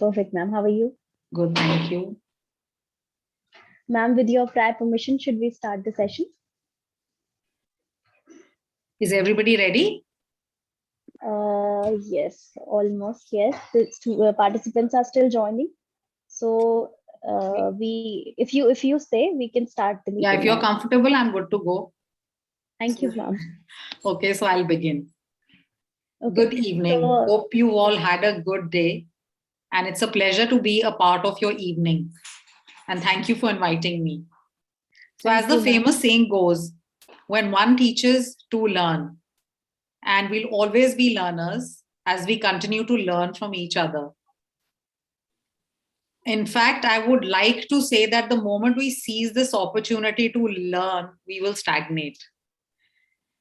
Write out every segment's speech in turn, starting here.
Perfect, ma'am. How are you? Good, thank you. Ma'am, with your prior permission, should we start the session? Is everybody ready? Yes, almost. Yes, the participants are still joining. So if you say, we can start the meeting. Yeah, if you're now. comfortable, I'm good to go. Thank you, ma'am. Okay, so I'll begin. Okay. Good evening. Hope you all had a good day. And it's a pleasure to be a part of your evening. And thank you for inviting me. So as the famous saying goes, when one teaches, two learn. And we'll always be learners as we continue to learn from each other. In fact, I would like to say that the moment we seize this opportunity to learn, we will stagnate.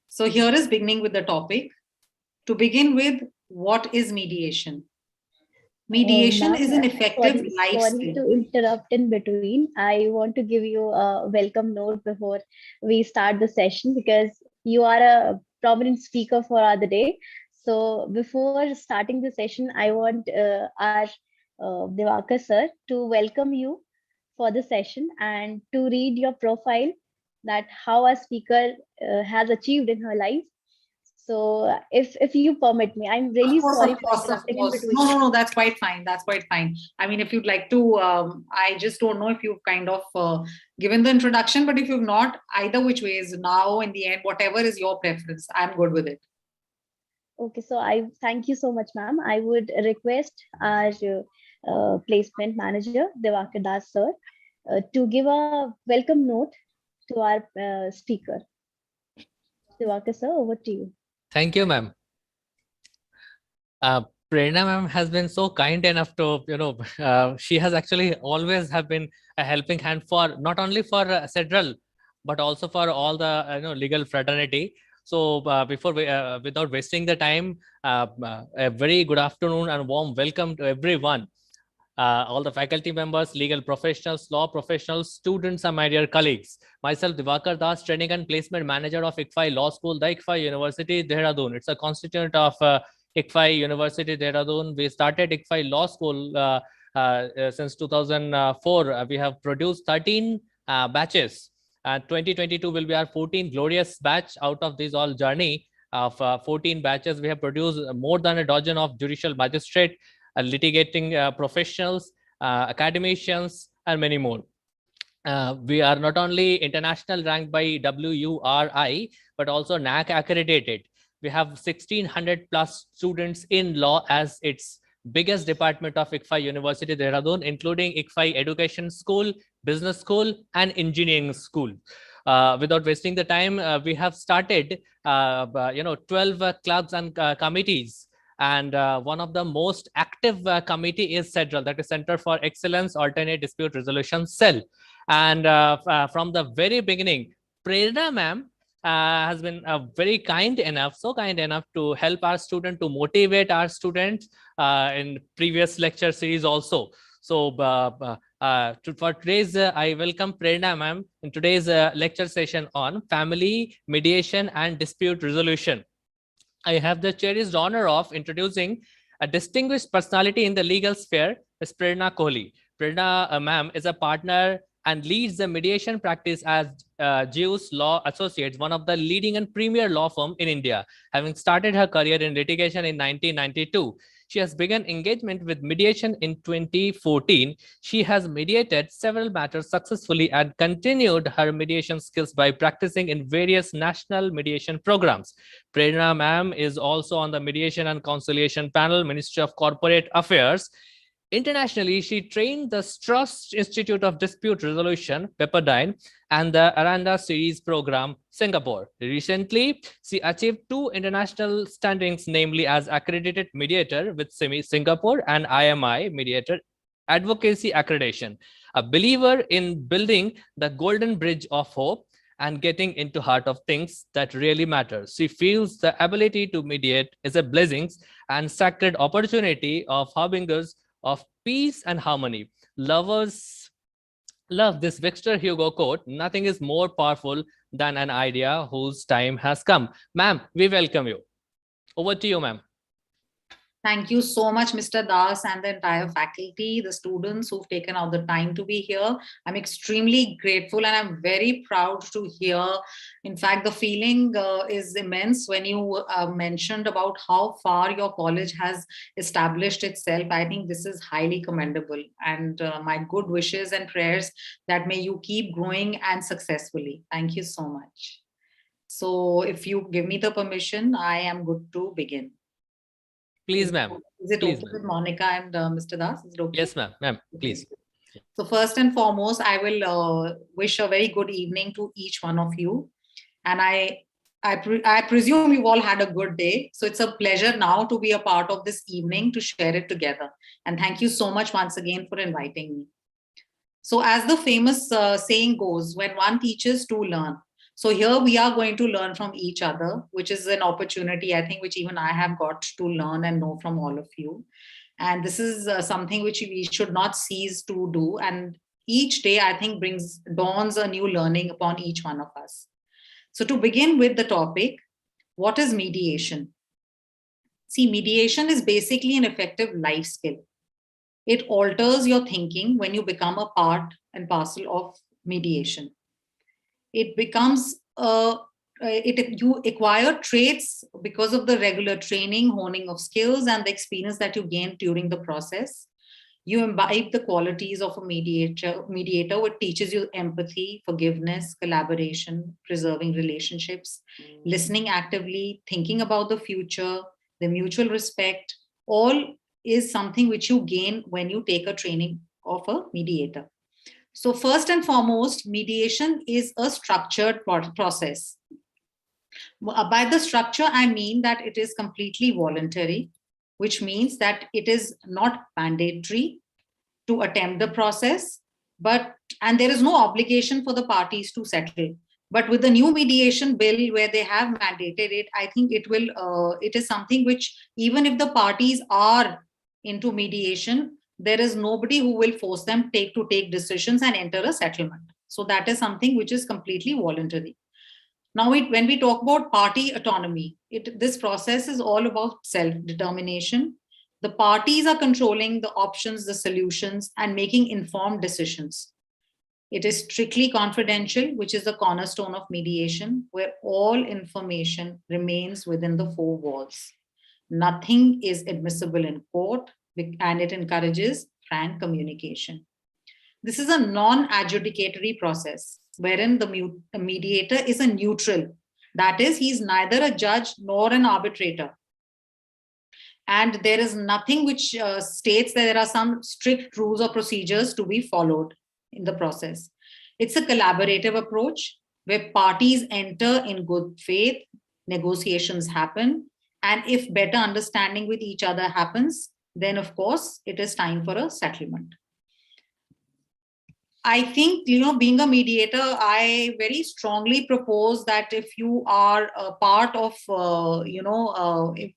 So here is beginning with the topic. To begin with, what is mediation? Mediation is an effective life skill. Sorry to interrupt in between. I want to give you a welcome note before we start the session because you are a prominent speaker for the day. So before starting the session, I want our Divakar sir to welcome you for the session and to read your profile, that how a speaker has achieved in her life. So if you permit me, I'm really sorry for interrupting in between. No, that's quite fine. That's quite fine. I mean, if you'd like to, I just don't know if you've kind of given the introduction, but if you've not, either which ways, now in the end, whatever is your preference, I'm good with it. Okay, so I thank you so much, ma'am. I would request our placement manager, Divakar Das sir, to give a welcome note to our speaker. Divakar sir, over to you. Thank you, ma'am. Prerna ma'am has been so kind enough to, she has actually always have been a helping hand for not only for Federal, but also for all the legal fraternity. So before we, without wasting the time, a very good afternoon and warm welcome to everyone. All the faculty members, legal professionals, law professionals, students, and my dear colleagues. Myself, Divakar Das, Training and Placement Manager of ICFI Law School, the ICFI University, Dehradun. It's a constituent of ICFI University, Dehradun. We started ICFI Law School since 2004. We have produced 13 batches. 2022 will be our 14th glorious batch. Out of these all journey of 14 batches, we have produced more than a dozen of judicial magistrate, litigating professionals, academicians, and many more. We are not only international ranked by WURI, but also NAC accredited. We have 1600 plus students in law as its biggest department of ICFI University, Dehradun, including ICFI Education School, Business School, and Engineering School. Without wasting the time, we have started 12 clubs and committees. And one of the most active committee is CEDRAL, that is Center for Excellence Alternate Dispute Resolution Cell. And from the very beginning, Prerna ma'am has been very kind enough, so kind enough to help our student, to motivate our students in previous lecture series also. So for today's, I welcome Prerna ma'am in today's lecture session on family, mediation, and dispute resolution. I have the cherished honor of introducing a distinguished personality in the legal sphere, Ms. Prerna Kohli. Prerna ma'am is a partner and leads the mediation practice as Zeus Law Associates, one of the leading and premier law firm in India. Having started her career in litigation in 1992, she has begun engagement with mediation in 2014. She has mediated several matters successfully and continued her mediation skills by practicing in various national mediation programs. Prerna ma'am is also on the Mediation and Conciliation Panel, Ministry of Corporate Affairs. Internationally, she trained the Strauss Institute of Dispute Resolution, Pepperdine, and the Aranda Series program, Singapore. Recently, she achieved 2 international standings, namely as accredited mediator with Singapore and IMI Mediator Advocacy Accreditation. A believer in building the golden bridge of hope and getting into heart of things that really matter. She feels the ability to mediate is a blessing and sacred opportunity of harbingers of peace and harmony. Lovers love this Victor Hugo quote, nothing is more powerful than an idea whose time has come. Ma'am, we welcome you. Over to you, ma'am. Thank you so much, Mr. Das, and the entire faculty, the students who've taken out the time to be here. I'm extremely grateful and I'm very proud to hear. In fact, the feeling is immense when you mentioned about how far your college has established itself. I think this is highly commendable, and my good wishes and prayers that may you keep growing and successfully. Thank you so much. So if you give me the permission, I am good to begin. Please, ma'am. Is it Please, okay ma'am. with Monica and Mr. Das? Is it okay? Yes, ma'am. Please. So first and foremost, I will wish a very good evening to each one of you. And I presume you've all had a good day. So it's a pleasure now to be a part of this evening to share it together. And thank you so much once again for inviting me. So as the famous saying goes, when one teaches, two learn. So here we are going to learn from each other, which is an opportunity, I think, which even I have got to learn and know from all of you. And this is something which we should not cease to do. And each day, I think, dawns a new learning upon each one of us. So to begin with the topic, what is mediation? See, mediation is basically an effective life skill. It alters your thinking when you become a part and parcel of mediation. It becomes you acquire traits because of the regular training, honing of skills, and the experience that you gain during the process. You imbibe the qualities of a mediator, which teaches you empathy, forgiveness, collaboration, preserving relationships, listening actively, thinking about the future, the mutual respect. All is something which you gain when you take a training of a mediator. So first and foremost, mediation is a structured process. By the structure, I mean that it is completely voluntary, which means that it is not mandatory to attempt the process, and there is no obligation for the parties to settle. But with the new mediation bill, where they have mandated it, I think it is something which, even if the parties are into mediation, there is nobody who will force them to take decisions and enter a settlement. So that is something which is completely voluntary. Now, when we talk about party autonomy, this process is all about self-determination. The parties are controlling the options, the solutions, and making informed decisions. It is strictly confidential, which is the cornerstone of mediation, where all information remains within the four walls. Nothing is admissible in court, and it encourages frank communication. This is a non-adjudicatory process, wherein the mediator is a neutral. That is, he's neither a judge nor an arbitrator. And there is nothing which states that there are some strict rules or procedures to be followed in the process. It's a collaborative approach where parties enter in good faith, negotiations happen, and if better understanding with each other happens, then of course it is time for a settlement. I think, being a mediator, I very strongly propose that if you are a part of,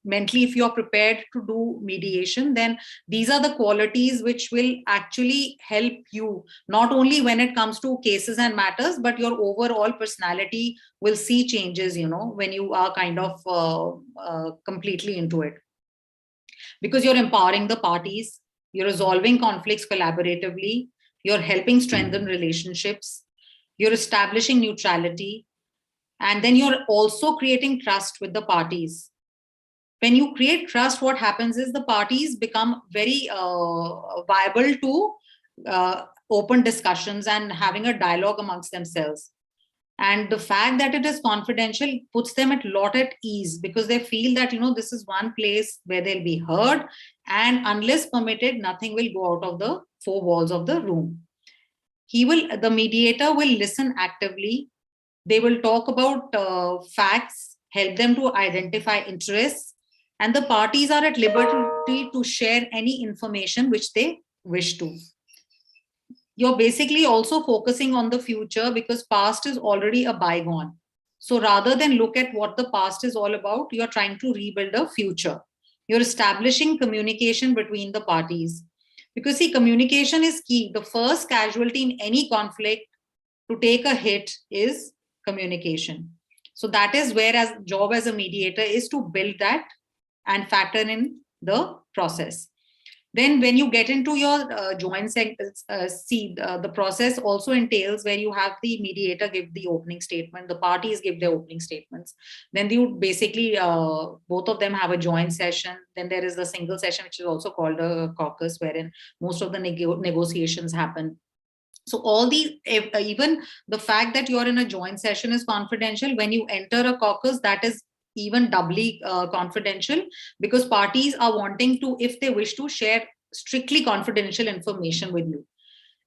mentally, if you're prepared to do mediation, then these are the qualities which will actually help you, not only when it comes to cases and matters, but your overall personality will see changes, when you are kind of completely into it. Because you're empowering the parties, you're resolving conflicts collaboratively, you're helping strengthen relationships, you're establishing neutrality, and then you're also creating trust with the parties. When you create trust, what happens is the parties become very viable to open discussions and having a dialogue amongst themselves. And the fact that it is confidential puts them a lot at ease, because they feel that, this is one place where they'll be heard, and unless permitted, nothing will go out of the four walls of the room. The mediator will listen actively. They will talk about facts, help them to identify interests, and the parties are at liberty to share any information which they wish to. You're basically also focusing on the future, because past is already a bygone. So rather than look at what the past is all about, you're trying to rebuild a future. You're establishing communication between the parties. Because see, communication is key. The first casualty in any conflict to take a hit is communication. So that is where job as a mediator is to build that and factor in the process. Then when you get into your joint the process also entails where you have the mediator give the opening statement, the parties give their opening statements. Then you basically, both of them have a joint session. Then there is the single session, which is also called a caucus, wherein most of the negotiations happen. So all these, even the fact that you're in a joint session is confidential. When you enter a caucus, that is even doubly confidential, because parties are wanting to, if they wish to, share strictly confidential information with you.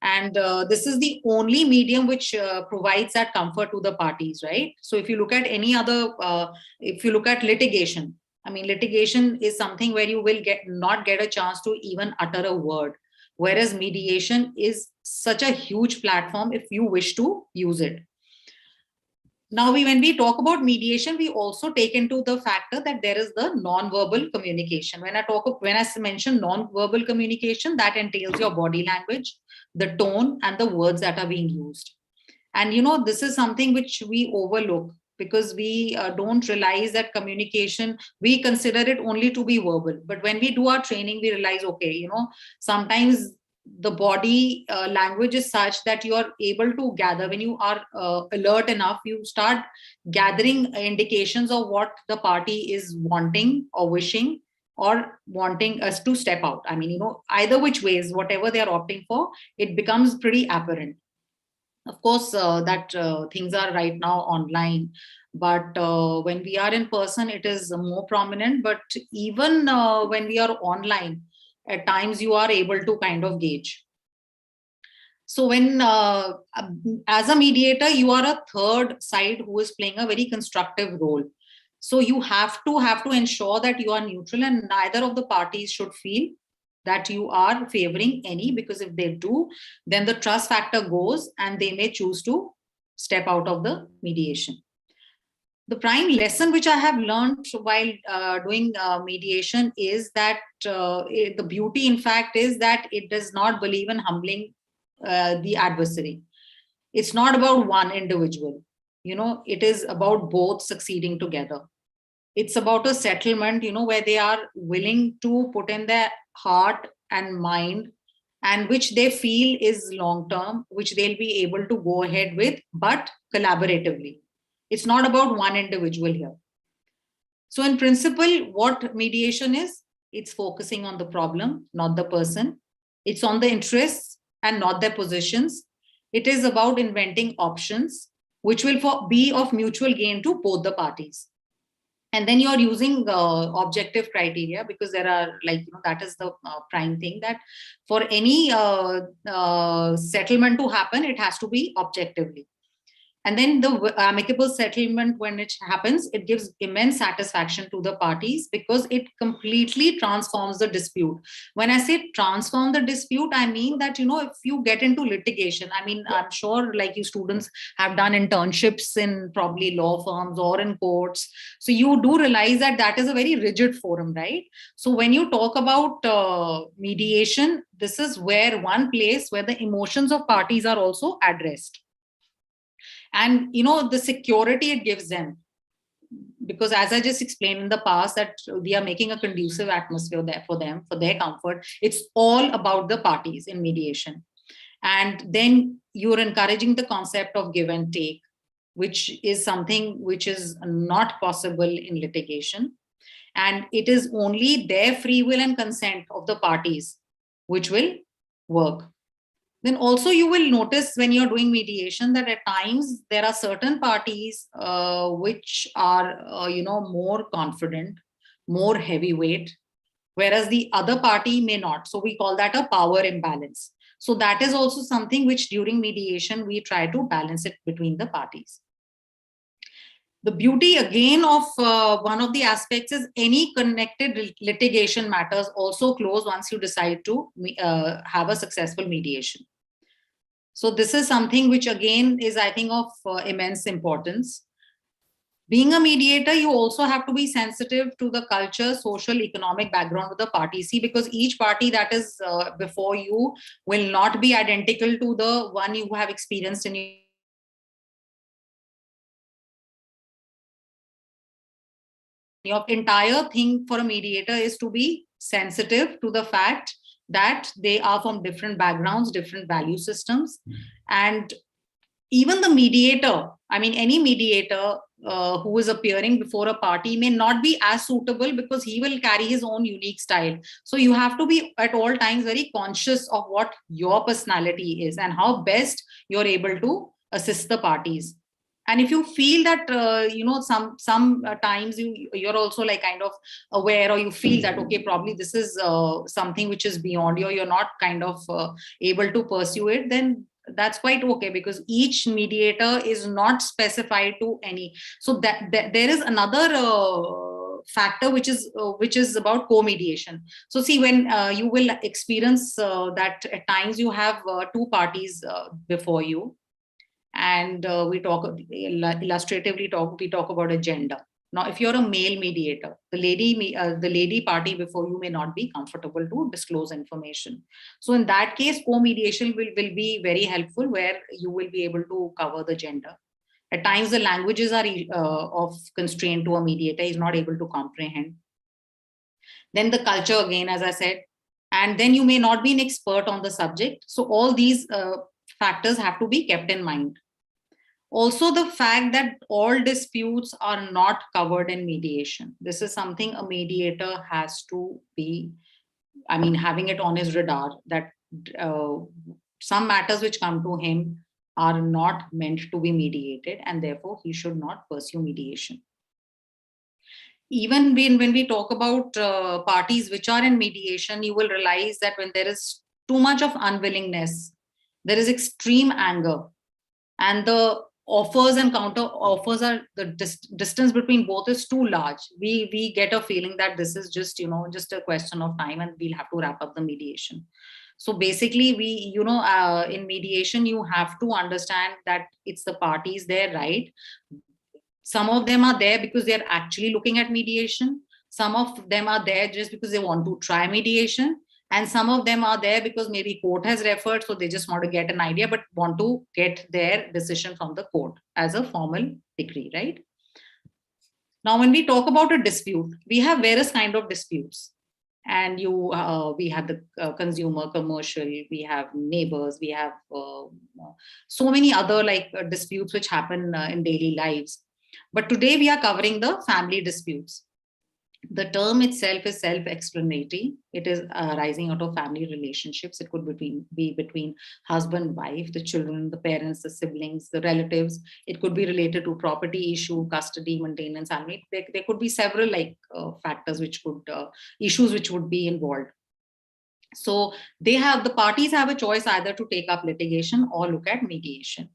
And this is the only medium which provides that comfort to the parties, right? So if you look at any other, if you look at litigation, I mean, litigation is something where you will not get a chance to even utter a word. Whereas mediation is such a huge platform if you wish to use it. Now, when we talk about mediation, we also take into the factor that there is the non-verbal communication. When I mention non-verbal communication, that entails your body language, the tone, and the words that are being used. And this is something which we overlook, because we don't realize that communication, we consider it only to be verbal. But when we do our training, we realize, okay, sometimes the body language is such that you are able to gather, when you are alert enough, you start gathering indications of what the party is wanting or wishing or wanting us to step out. I mean, either which ways, whatever they are opting for, it becomes pretty apparent. Of course, that things are right now online, but when we are in person, it is more prominent. But even when we are online, at times you are able to kind of gauge. So when, as a mediator, you are a third side who is playing a very constructive role. So you have to ensure that you are neutral, and neither of the parties should feel that you are favoring any, because if they do, then the trust factor goes and they may choose to step out of the mediation. The prime lesson which I have learned while doing mediation is that the beauty, in fact, is that it does not believe in humbling the adversary. It's not about one individual. It is about both succeeding together. It's about a settlement, where they are willing to put in their heart and mind, and which they feel is long term, which they'll be able to go ahead with, but collaboratively. It's not about one individual here. So in principle, what mediation is, it's focusing on the problem, not the person. It's on the interests and not their positions. It is about inventing options which will be of mutual gain to both the parties. And then you're using objective criteria, because there are, that is the prime thing, that for any settlement to happen, it has to be objectively. And then the amicable settlement, when it happens, it gives immense satisfaction to the parties, because it completely transforms the dispute. When I say transform the dispute, I mean that, if you get into litigation, I mean, I'm sure you students have done internships in probably law firms or in courts. So you do realize that that is a very rigid forum, right? So when you talk about mediation, this is where one place where the emotions of parties are also addressed. And the security it gives them, because as I just explained in the past, that we are making a conducive atmosphere there for them, for their comfort. It's all about the parties in mediation. And then you're encouraging the concept of give and take, which is something which is not possible in litigation. And it is only their free will and consent of the parties which will work. Then also you will notice when you're doing mediation that at times there are certain parties which are, more confident, more heavyweight, whereas the other party may not. So we call that a power imbalance. So that is also something which during mediation, we try to balance it between the parties. The beauty again of one of the aspects is any connected litigation matters also close once you decide to have a successful mediation. So this is something which again is, I think, of immense importance. Being a mediator, you also have to be sensitive to the culture, social, economic background of the party. See, because each party that is before you will not be identical to the one you have experienced in your entire thing for a mediator is to be sensitive to the fact that they are from different backgrounds, different value systems. And even the mediator, I mean, any mediator who is appearing before a party may not be as suitable because he will carry his own unique style. So you have to be at all times very conscious of what your personality is and how best you're able to assist the parties. And if you feel that some times you're also like kind of aware, or you feel that okay, probably this is something which is beyond you, you're not kind of able to pursue it, then that's quite okay, because each mediator is not specified to any. So that there is another factor which is about co-mediation. So see, when you will experience that at times you have two parties before you, and we talk illustratively we talk about a gender. Now, if you're a male mediator, the lady party before you may not be comfortable to disclose information. So in that case, co-mediation will be very helpful, where you will be able to cover the gender. At times, the languages are of constraint to a mediator, is not able to comprehend. Then the culture again, as I said, and then you may not be an expert on the subject. So all these factors have to be kept in mind. Also, the fact that all disputes are not covered in mediation. This is something a mediator has to be, I mean, having it on his radar, that some matters which come to him are not meant to be mediated, and therefore he should not pursue mediation. Even when we talk about parties which are in mediation, you will realize that when there is too much of unwillingness, there is extreme anger, and the offers and counter offers are the distance between both is too large, we get a feeling that this is just just a question of time and we'll have to wrap up the mediation. So basically, we in mediation you have to understand that it's the parties, they're right. Some of them are there because they're actually looking at mediation. Some of them are there just because they want to try mediation. And some of them are there because maybe court has referred, so they just want to get an idea, but want to get their decision from the court as a formal decree, right? Now, when we talk about a dispute, we have various kind of disputes. And we have the consumer, commercial, we have neighbors, we have so many other disputes which happen in daily lives. But today we are covering the family disputes. The term itself is self-explanatory. It is arising out of family relationships. It could be between husband, wife, the children, the parents, the siblings, the relatives. It could be related to property issue, custody, maintenance. I mean, there could be several factors which could issues which would be involved. So the parties have a choice either to take up litigation or look at mediation.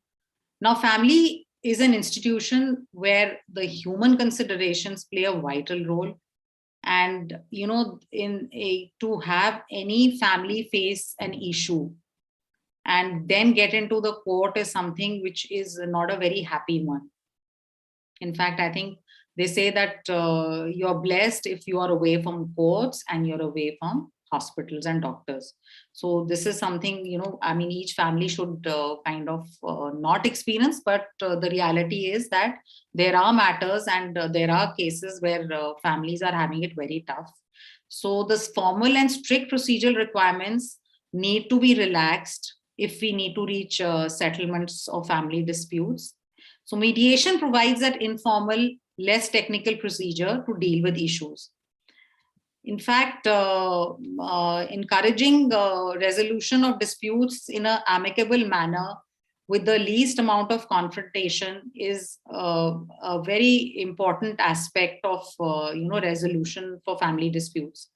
Now, family is an institution where the human considerations play a vital role. And to have any family face an issue and then get into the court is something which is not a very happy one. In fact, I think they say that you're blessed if you are away from courts and you're away from hospitals and doctors. So this is something, I mean, each family should kind of not experience, but the reality is that there are matters and there are cases where families are having it very tough. So this formal and strict procedural requirements need to be relaxed if we need to reach settlements of family disputes. So mediation provides that informal, less technical procedure to deal with issues. In fact, encouraging resolution of disputes in an amicable manner with the least amount of confrontation is a very important aspect of resolution for family disputes.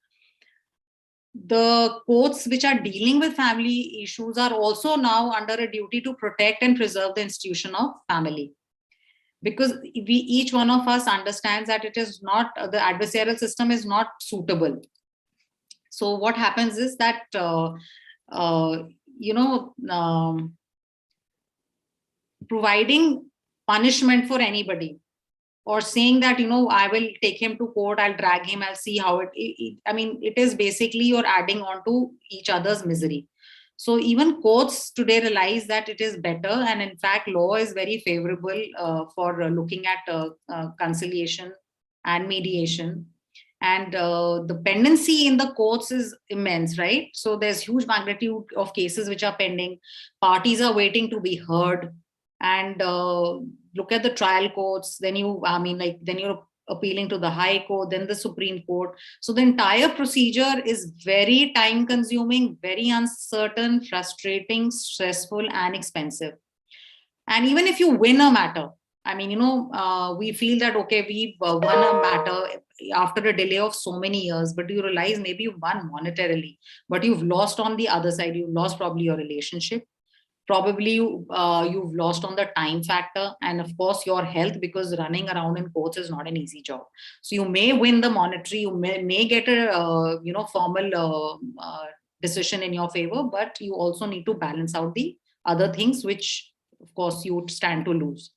The courts which are dealing with family issues are also now under a duty to protect and preserve the institution of family. Because each one of us understands that it is not, the adversarial system is not suitable. So what happens is that, providing punishment for anybody or saying that, I will take him to court, I'll drag him, I'll see how it is basically you're adding on to each other's misery. So even courts today realize that it is better, and in fact, law is very favorable for looking at conciliation and mediation. And the pendency in the courts is immense, right? So there's huge magnitude of cases which are pending. Parties are waiting to be heard. And look at the trial courts. Then then you're appealing to the High Court, then the Supreme Court. So the entire procedure is very time consuming, very uncertain, frustrating, stressful, and expensive. And even if you win a matter, we feel that, okay, we've won a matter after a delay of so many years, but you realize maybe you've won monetarily, but you've lost on the other side. You've lost probably your relationship. Probably you've lost on the time factor, and of course your health, because running around in courts is not an easy job. So you may win the monetary, you may get a formal decision in your favor, but you also need to balance out the other things, which of course you would stand to lose.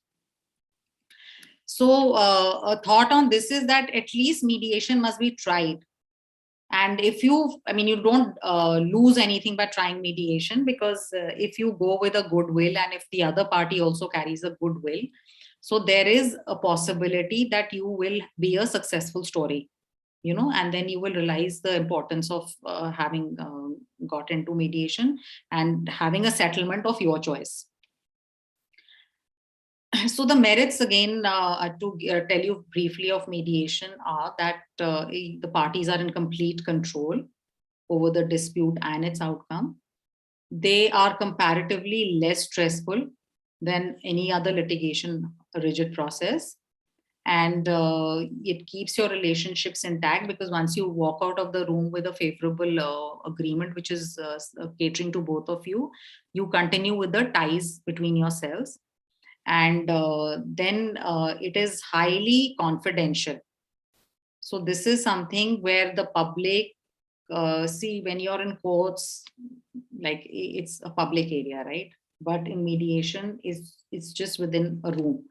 So a thought on this is that at least mediation must be tried. And if you don't lose anything by trying mediation, because if you go with a goodwill, and if the other party also carries a goodwill, so there is a possibility that you will be a successful story, and then you will realize the importance of having got into mediation and having a settlement of your choice. So the merits, again, to tell you briefly of mediation, are that the parties are in complete control over the dispute and its outcome. They are comparatively less stressful than any other litigation rigid process. And it keeps your relationships intact, because once you walk out of the room with a favorable agreement, which is catering to both of you, you continue with the ties between yourselves. And then it is highly confidential. So this is something where the public, see, when you're in courts, like it's a public area, right? But in mediation, it's just within a room.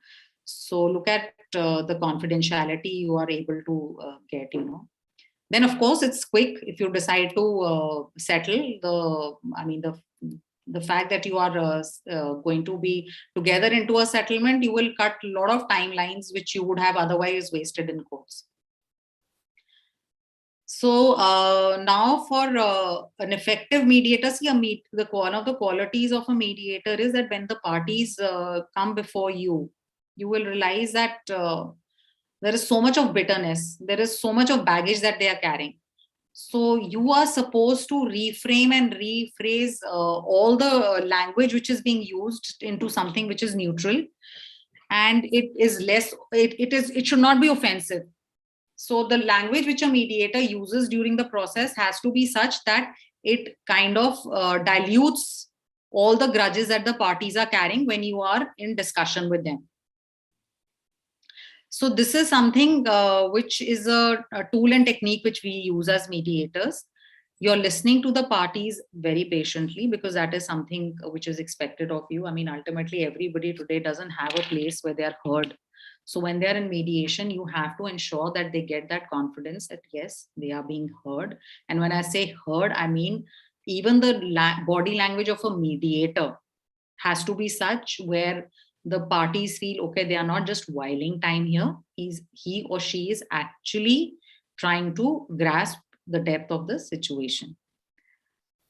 So look at the confidentiality you are able to get, Then of course it's quick if you decide to settle. The fact that you are going to be together into a settlement, you will cut a lot of timelines which you would have otherwise wasted in courts. So now for an effective mediator, see, one of the qualities of a mediator is that when the parties come before you, you will realize that there is so much of bitterness, there is so much of baggage that they are carrying. So you are supposed to reframe and rephrase all the language which is being used into something which is neutral, and it is less. It should not be offensive. So the language which a mediator uses during the process has to be such that it kind of dilutes all the grudges that the parties are carrying when you are in discussion with them. So this is something which is a tool and technique which we use as mediators. You're listening to the parties very patiently, because that is something which is expected of you. Ultimately, everybody today doesn't have a place where they are heard. So when they're in mediation, you have to ensure that they get that confidence that, yes, they are being heard. And when I say heard, I mean, even the body language of a mediator has to be such where the parties feel, okay, they are not just whiling time here. He or she is actually trying to grasp the depth of the situation.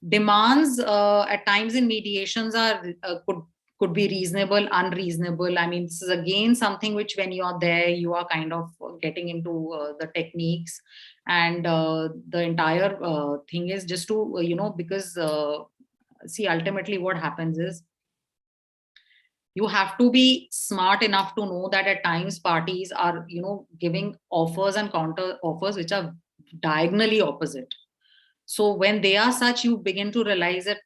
Demands at times in mediations are could be reasonable, unreasonable. This is again something which, when you are there, you are kind of getting into the techniques, and the entire thing is just to, because see, ultimately what happens is, you have to be smart enough to know that at times parties are, giving offers and counter offers which are diagonally opposite. So when they are such, you begin to realize that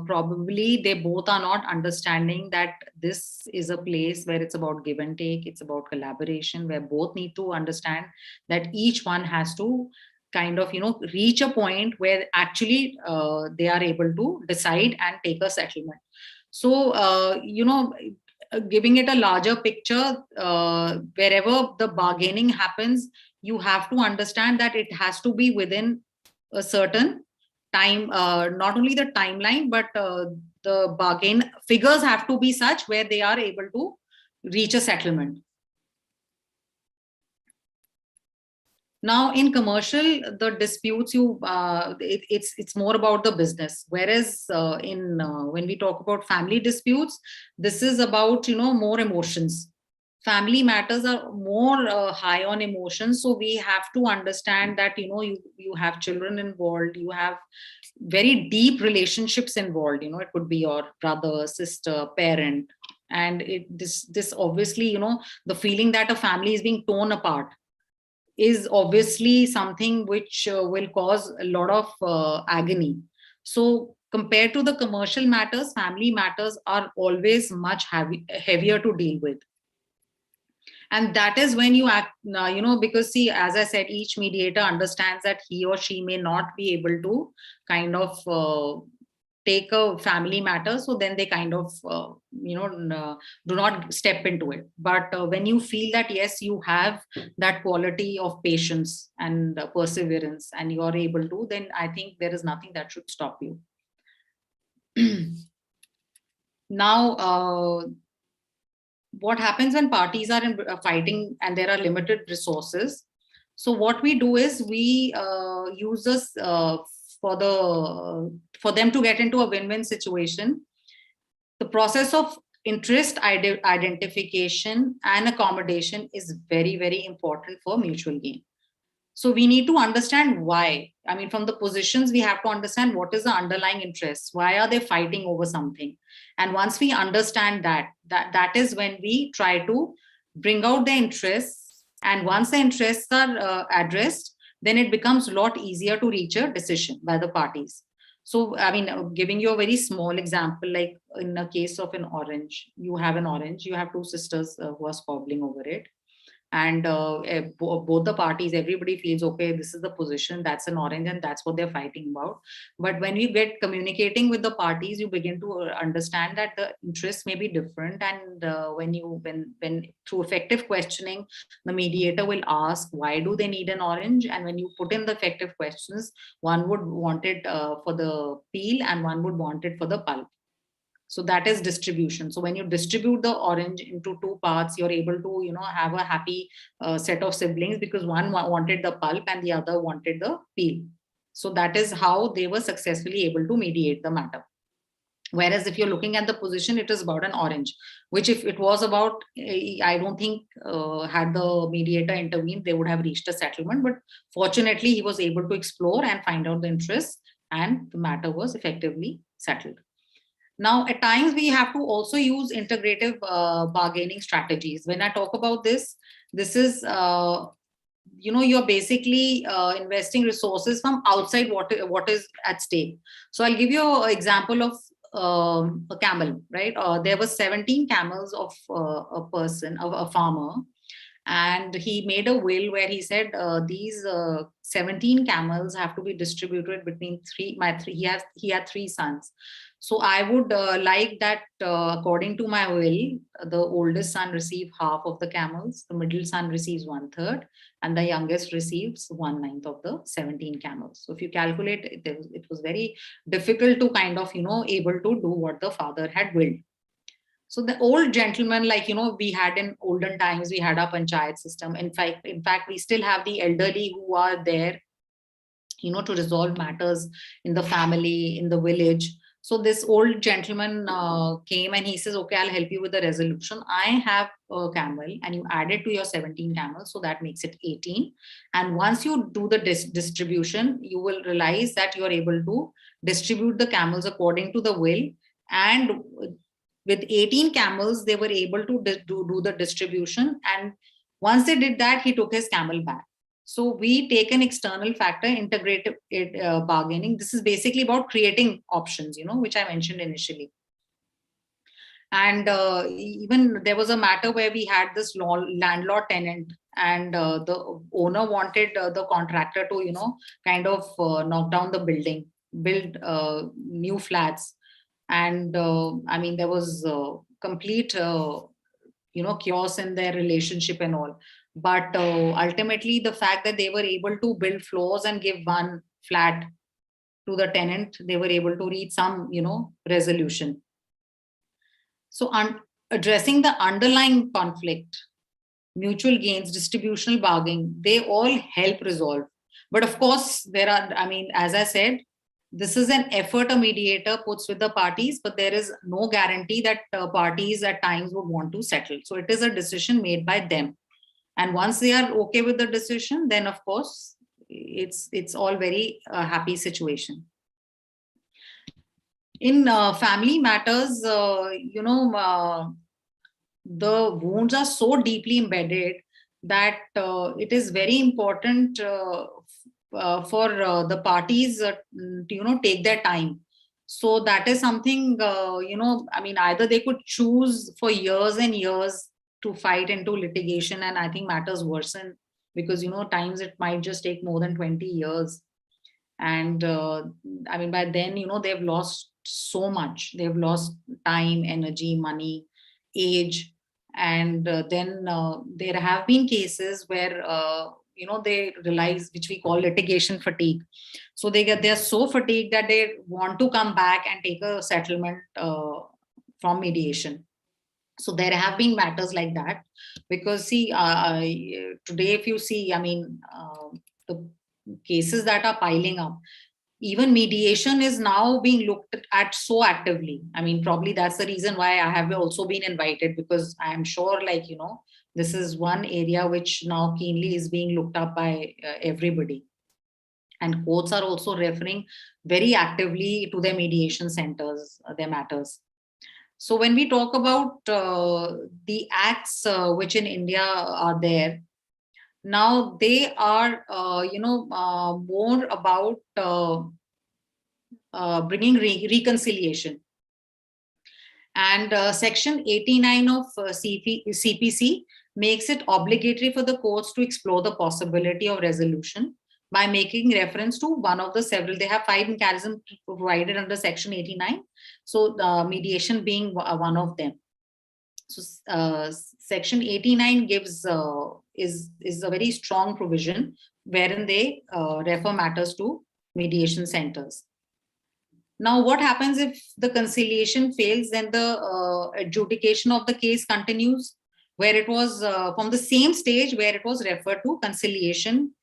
probably they both are not understanding that this is a place where it's about give and take, it's about collaboration, where both need to understand that each one has to kind of, reach a point where actually they are able to decide and take a settlement. So, giving it a larger picture, wherever the bargaining happens, you have to understand that it has to be within a certain time, not only the timeline, but the bargain figures have to be such where they are able to reach a settlement. Now, in commercial, the disputes it's more about the business. Whereas when we talk about family disputes, this is about more emotions. Family matters are more high on emotions, so we have to understand that you have children involved, you have very deep relationships involved. It could be your brother, sister, parent, and this obviously the feeling that a family is being torn apart is obviously something which will cause a lot of agony. So compared to the commercial matters, family matters are always much heavier to deal with. And that is when you act, because see, as I said, each mediator understands that he or she may not be able to kind of take a family matter, so then they kind of do not step into it. But when you feel that yes, you have that quality of patience and perseverance, and you are able to, then I think there is nothing that should stop you. Now, what happens when parties are fighting and there are limited resources? So what we do is we use this for them to get into a win-win situation. The process of interest identification and accommodation is very, very important for mutual gain. So we need to understand why. I mean, from the positions, we have to understand what is the underlying interest. Why are they fighting over something? And once we understand that is when we try to bring out the interests. And once the interests are addressed, then it becomes a lot easier to reach a decision by the parties. So, I mean, giving you a very small example, like in a case of an orange, you have an orange, you have two sisters who are squabbling over it. And both the parties, everybody feels, okay, this is the position, that's an orange, and that's what they're fighting about. But when you get communicating with the parties, you begin to understand that the interests may be different. And when through effective questioning, the mediator will ask, why do they need an orange? And when you put in the effective questions, one would want it for the peel and one would want it for the pulp. So that is distribution. So when you distribute the orange into two parts, you're able to have a happy set of siblings, because one wanted the pulp and the other wanted the peel. So that is how they were successfully able to mediate the matter. Whereas if you're looking at the position, it is about an orange, which if it was about, I don't think had the mediator intervened, they would have reached a settlement. But fortunately, he was able to explore and find out the interests, and the matter was effectively settled. Now, at times, we have to also use integrative bargaining strategies. When I talk about this is, you're basically investing resources from outside what is at stake. So I'll give you an example of a camel, right? There were 17 camels of a person, of a farmer, and he made a will where he said these 17 camels have to be distributed between he had three sons. So I would like that according to my will, the oldest son receive half of the camels, the middle son receives 1/3, and the youngest receives 1/9 of the 17 camels. So if you calculate it was very difficult to kind of able to do what the father had willed. So the old gentleman, like, we had in olden times, we had our panchayat system. In fact, we still have the elderly who are there, to resolve matters in the family, in the village. So this old gentleman came and he says, okay, I'll help you with the resolution. I have a camel and you add it to your 17 camels. So that makes it 18. And once you do the distribution, you will realize that you're able to distribute the camels according to the will. And with 18 camels, they were able to do the distribution. And once they did that, he took his camel back. So we take an external factor, integrative bargaining. This is basically about creating options, which I mentioned initially. And even there was a matter where we had this landlord tenant, and the owner wanted the contractor to, kind of knock down the building, build new flats. And I mean, there was complete chaos in their relationship and all. But ultimately, the fact that they were able to build floors and give one flat to the tenant, they were able to reach some resolution. So addressing the underlying conflict mutual gains, distributional bargaining, they all help resolve. But of course, there are, I mean, as I said, this is an effort a mediator puts with the parties, but there is no guarantee that parties at times would want to settle. So it is a decision made by them. And once they are okay with the decision, then of course, it's all very happy situation. In family matters, the wounds are so deeply embedded that it is very important for the parties to take their time. So that is something, I mean, either they could choose for years and years to fight into litigation, and I think matters worsen because times it might just take more than 20 years. And I mean, by then they've lost so much. They've lost time, energy, money, age. And then there have been cases where they realize, which we call litigation fatigue. So they're so fatigued that they want to come back and take a settlement from mediation. So there have been matters like that, because see, today if you see, I mean, the cases that are piling up, even mediation is now being looked at so actively. I mean, probably that's the reason why I have also been invited, because I am sure, like, this is one area which now keenly is being looked up by everybody. And courts are also referring very actively to their mediation centers, their matters. So when we talk about the acts which in India are there, now they are, more about bringing reconciliation. And Section 89 of CPC makes it obligatory for the courts to explore the possibility of resolution by making reference to one of the several. They have 5 mechanisms provided under Section 89. So mediation being one of them. So Section 89 gives is a very strong provision wherein they refer matters to mediation centers. Now, what happens if the conciliation fails? Then the adjudication of the case continues where it was from the same stage where it was referred to. Conciliation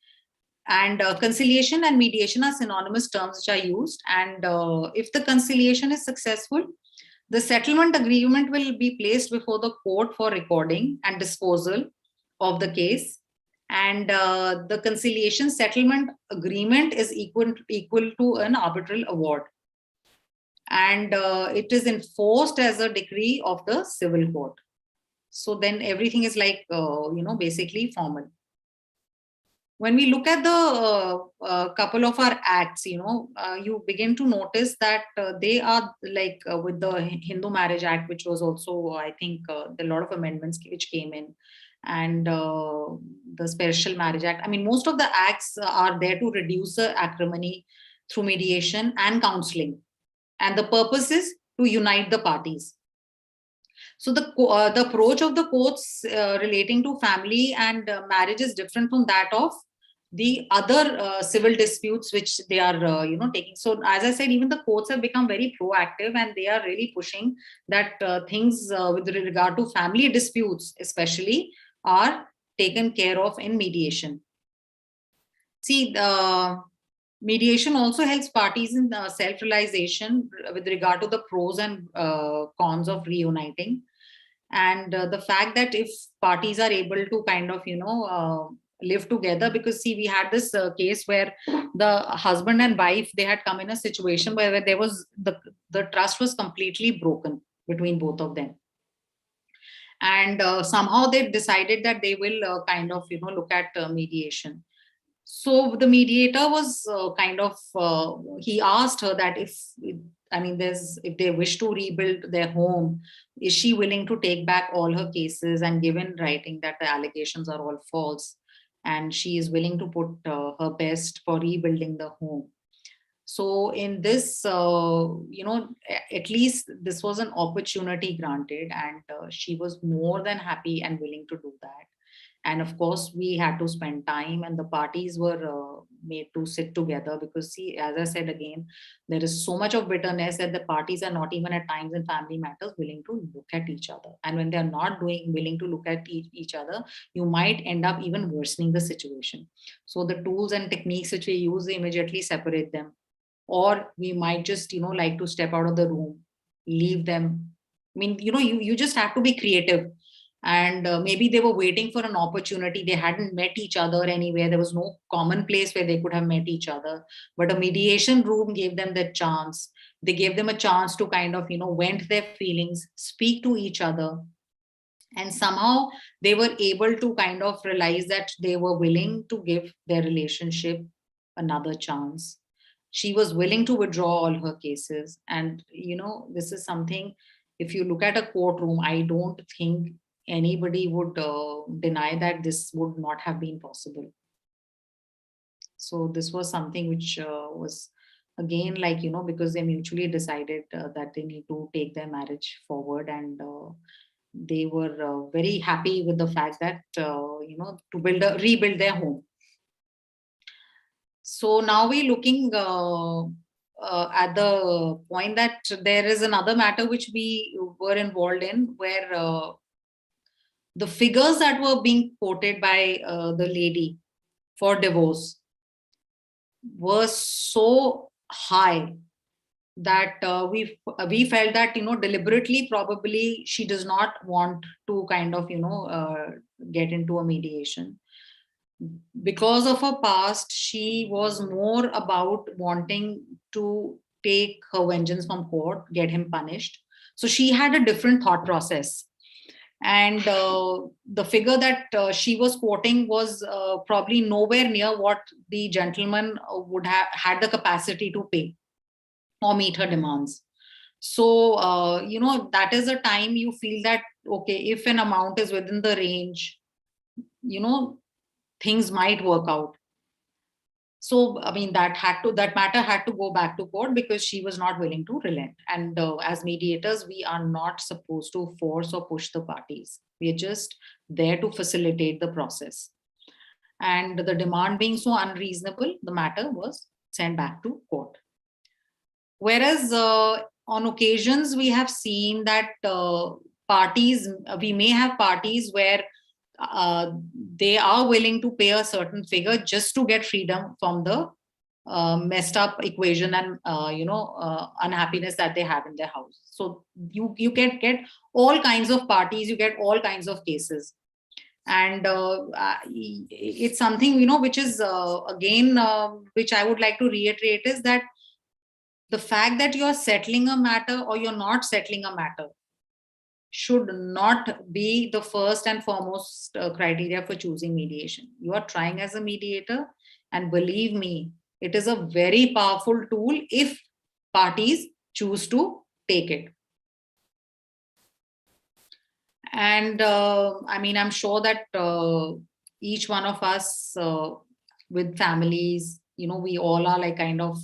and conciliation and mediation are synonymous terms which are used. And if the conciliation is successful, the settlement agreement will be placed before the court for recording and disposal of the case. And the conciliation settlement agreement is equal to an arbitral award. And it is enforced as a decree of the civil court. So then everything is like, basically formal. When we look at the couple of our acts, you begin to notice that they are like with the Hindu Marriage Act, which was also, I think, there are a lot of amendments which came in, and the Special Marriage Act. I mean, most of the acts are there to reduce the acrimony through mediation and counseling. And the purpose is to unite the parties. So the approach of the courts relating to family and marriage is different from that of the other civil disputes which they are taking. So as I said, even the courts have become very proactive, and they are really pushing that things with regard to family disputes especially are taken care of in mediation. See, the mediation also helps parties in self-realization with regard to the pros and cons of reuniting. And the fact that if parties are able to kind of, live together, because see, we had this case where the husband and wife, they had come in a situation where there was the trust was completely broken between both of them. And somehow they decided that they will kind of, look at mediation. So the mediator was he asked her that if they wish to rebuild their home, is she willing to take back all her cases and give in writing that the allegations are all false, and she is willing to put her best for rebuilding the home. So in this, at least this was an opportunity granted, and she was more than happy and willing to do that. And of course, we had to spend time, and the parties were made to sit together, because see, as I said again, there is so much of bitterness that the parties are not even at times in family matters willing to look at each other. And when they are not willing to look at each other, you might end up even worsening the situation. So the tools and techniques which we use, we immediately separate them, or we might just, like to step out of the room, leave them. I mean, you just have to be creative. And maybe they were waiting for an opportunity. They hadn't met each other anywhere. There was no common place where they could have met each other, but a mediation room gave them that chance. They gave them a chance to kind of, vent their feelings, speak to each other. And somehow they were able to kind of realize that they were willing to give their relationship another chance. She was willing to withdraw all her cases. And, this is something, if you look at a courtroom, I don't think anybody would deny that this would not have been possible. So this was something which was, again, like, because they mutually decided that they need to take their marriage forward. And they were very happy with the fact that, to rebuild their home. So now we're looking at the point that there is another matter which we were involved in, where the figures that were being quoted by the lady for divorce were so high that we felt that, deliberately, probably she does not want to kind of, get into a mediation. Because of her past, she was more about wanting to take her vengeance from court, get him punished. So she had a different thought process. And the figure that she was quoting was probably nowhere near what the gentleman would have had the capacity to pay or meet her demands. So, that is a time you feel that, okay, if an amount is within the range, things might work out. So, I mean, that matter had to go back to court because she was not willing to relent. And as mediators, we are not supposed to force or push the parties. We are just there to facilitate the process. And the demand being so unreasonable, the matter was sent back to court. Whereas on occasions, we have seen that we may have parties where they are willing to pay a certain figure just to get freedom from the messed up equation and unhappiness that they have in their house. So you can get all kinds of parties, you get all kinds of cases. And it's something, which is again, which I would like to reiterate, is that the fact that you're settling a matter or you're not settling a matter should not be the first and foremost criteria for choosing mediation. You are trying as a mediator, and believe me, it is a very powerful tool if parties choose to take it. And I mean, I'm sure that each one of us with families, we all are like kind of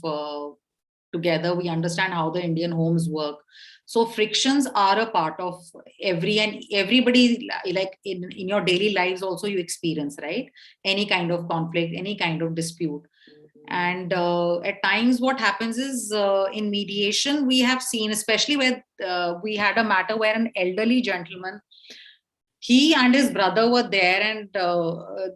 together. We understand how the Indian homes work. So frictions are a part of everybody, like in your daily lives also you experience, right? Any kind of conflict, any kind of dispute. And at times what happens is in mediation, we have seen, especially where we had a matter where an elderly gentleman, he and his brother were there, and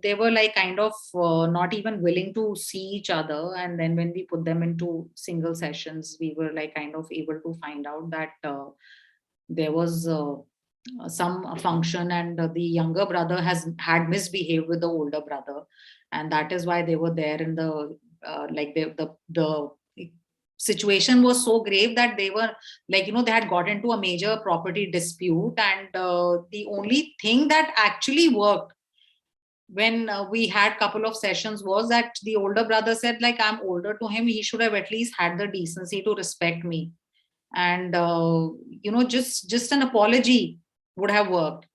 they were like kind of not even willing to see each other. And then when we put them into single sessions, we were like kind of able to find out that there was some function, and the younger brother had misbehaved with the older brother, and that is why they were there in the like the situation was so grave that they were like, they had got into a major property dispute. And the only thing that actually worked when we had couple of sessions was that the older brother said, like, I'm older to him, he should have at least had the decency to respect me. And just an apology would have worked.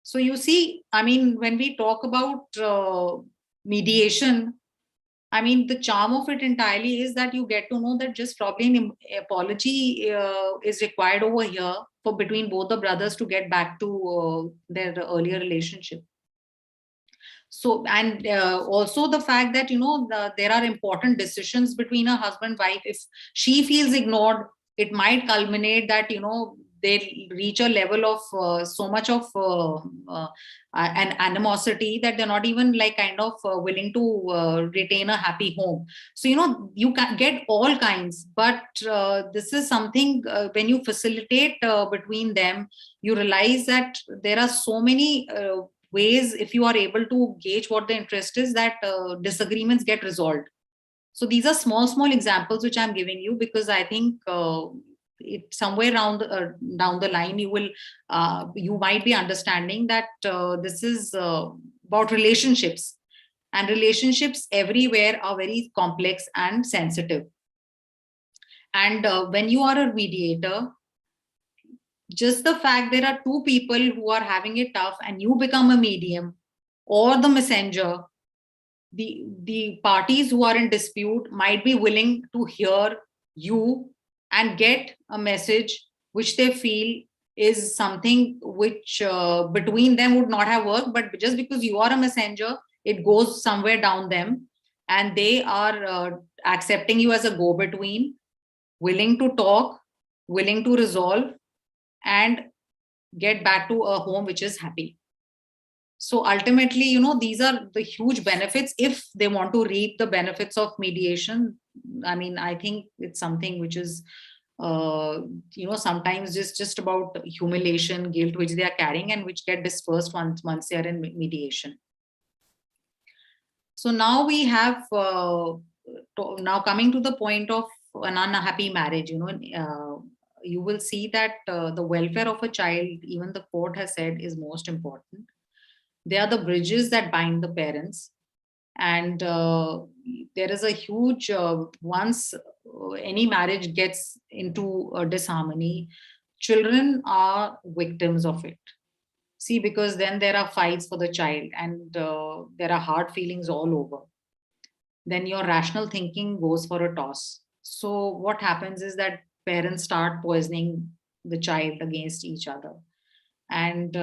So you see, I mean, when we talk about mediation, I mean, the charm of it entirely is that you get to know that just probably an apology is required over here for between both the brothers to get back to their earlier relationship. So, and also the fact that, there are important decisions between a husband wife. If she feels ignored, it might culminate that, they reach a level of so much of an animosity that they're not even like kind of willing to retain a happy home. So, you can get all kinds, but this is something when you facilitate between them, you realize that there are so many ways, if you are able to gauge what the interest is, that disagreements get resolved. So these are small examples which I'm giving you, because I think it somewhere down the line you might be understanding that this is about relationships, and relationships everywhere are very complex and sensitive. And when you are a mediator, just the fact there are two people who are having it tough and you become a medium or the messenger, the parties who are in dispute might be willing to hear you and get a message which they feel is something which between them would not have worked, but just because you are a messenger, it goes somewhere down them, and they are accepting you as a go-between, willing to talk, willing to resolve, and get back to a home which is happy. So ultimately, these are the huge benefits if they want to reap the benefits of mediation. I mean, I think it's something which is, sometimes just about humiliation, guilt, which they are carrying and which get dispersed once they are in mediation. So now we have, now coming to the point of an unhappy marriage, you will see that the welfare of a child, even the court has said, is most important. They are the bridges that bind the parents. And there is a huge, once any marriage gets into a disharmony, children are victims of it. See, because then there are fights for the child, and there are hard feelings all over. Then your rational thinking goes for a toss. So what happens is that parents start poisoning the child against each other. And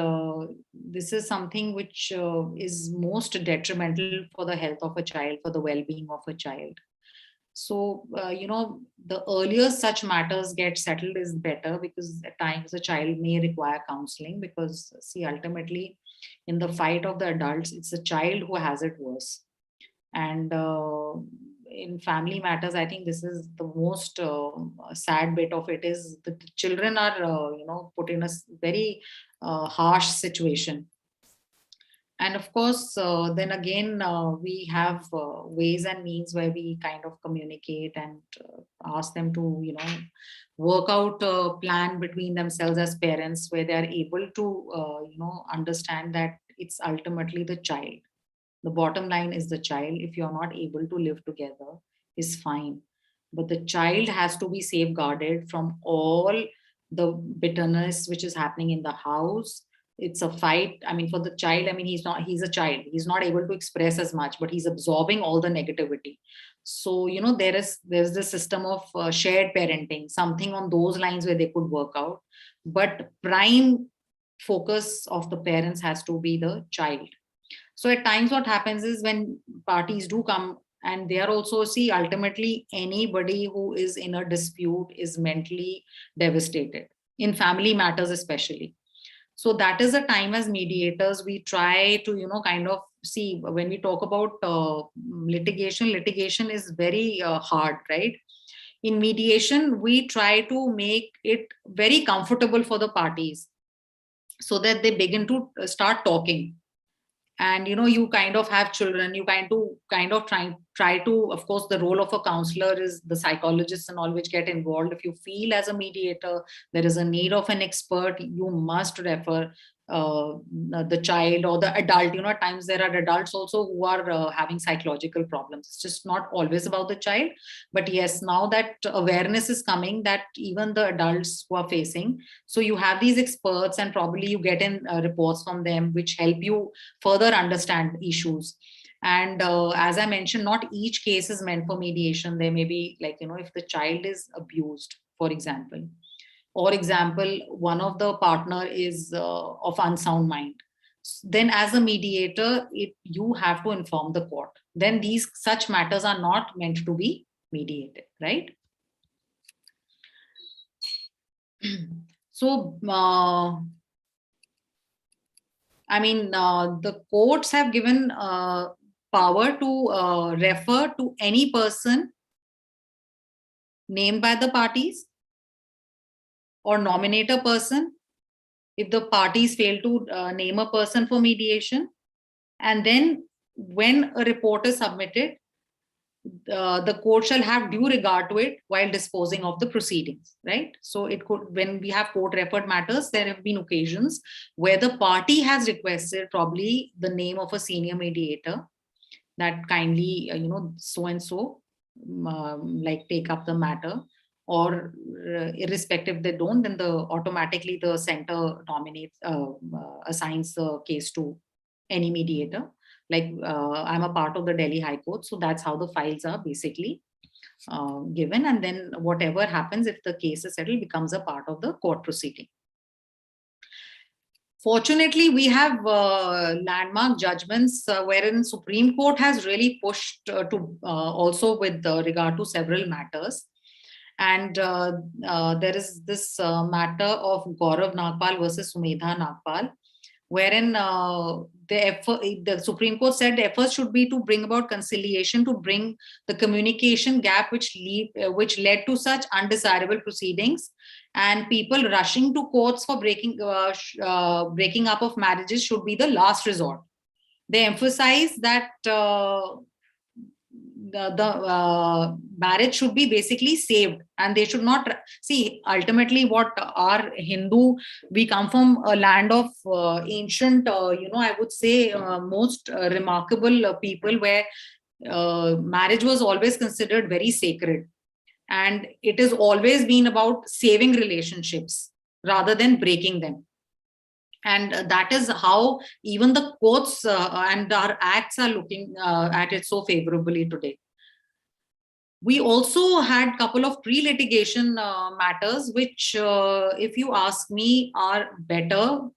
this is something which is most detrimental for the health of a child, for the well-being of a child. So the earlier such matters get settled is better, because at times a child may require counseling, because see, ultimately in the fight of the adults, it's the child who has it worse. And in family matters, I think this is the most sad bit of it, is that the children are put in a very harsh situation. And of course, then again, we have ways and means where we kind of communicate and ask them to work out a plan between themselves as parents, where they are able to understand that it's ultimately the child. The bottom line is the child. If you're not able to live together, is fine. But the child has to be safeguarded from all the bitterness which is happening in the house. It's a fight. I mean, for the child, I mean, he's a child. He's not able to express as much, but he's absorbing all the negativity. So, there's the system of shared parenting, something on those lines where they could work out. But prime focus of the parents has to be the child. So at times what happens is, when parties do come, and they are also, see, ultimately anybody who is in a dispute is mentally devastated, in family matters especially. So that is a time as mediators we try to kind of see, when we talk about litigation is very hard, right? In mediation, we try to make it very comfortable for the parties, so that they begin to start talking. And you kind of have children, you kind of try to, of course, the role of a counselor is the psychologists and all which get involved. If you feel as a mediator there is a need of an expert, you must refer the child or the adult. At times there are adults also who are having psychological problems. It's just not always about the child. But yes, now that awareness is coming, that even the adults who are facing, so you have these experts, and probably you get in reports from them which help you further understand issues. And as I mentioned, not each case is meant for mediation. There may be, like, if the child is abused, for example, one of the partner is of unsound mind, then as a mediator, you have to inform the court. Then such matters are not meant to be mediated, right? So, the courts have given power to refer to any person named by the parties or nominate a person if the parties fail to name a person for mediation. And then when a report is submitted, the court shall have due regard to it while disposing of the proceedings, right? So it could, when we have court referred matters, there have been occasions where the party has requested probably the name of a senior mediator, that kindly, so and so, like take up the matter, or irrespective they don't, then automatically the center nominates, assigns the case to any mediator. Like I'm a part of the Delhi High Court, so that's how the files are basically given, and then whatever happens, if the case is settled, becomes a part of the court proceeding. Fortunately, we have landmark judgments wherein Supreme Court has really pushed to also with regard to several matters. And there is this matter of Gaurav Nagpal versus Sumedha Nagpal, wherein the Supreme Court said the efforts should be to bring about conciliation, to bring the communication gap which led to such undesirable proceedings, and people rushing to courts for breaking up of marriages should be the last resort. They emphasize that the marriage should be basically saved, and they should not see ultimately what our Hindu, we come from a land of ancient, I would say most remarkable people, where marriage was always considered very sacred, and it has always been about saving relationships rather than breaking them. And that is how even the courts and our acts are looking at it so favorably today. We also had a couple of pre-litigation matters, which, if you ask me, are better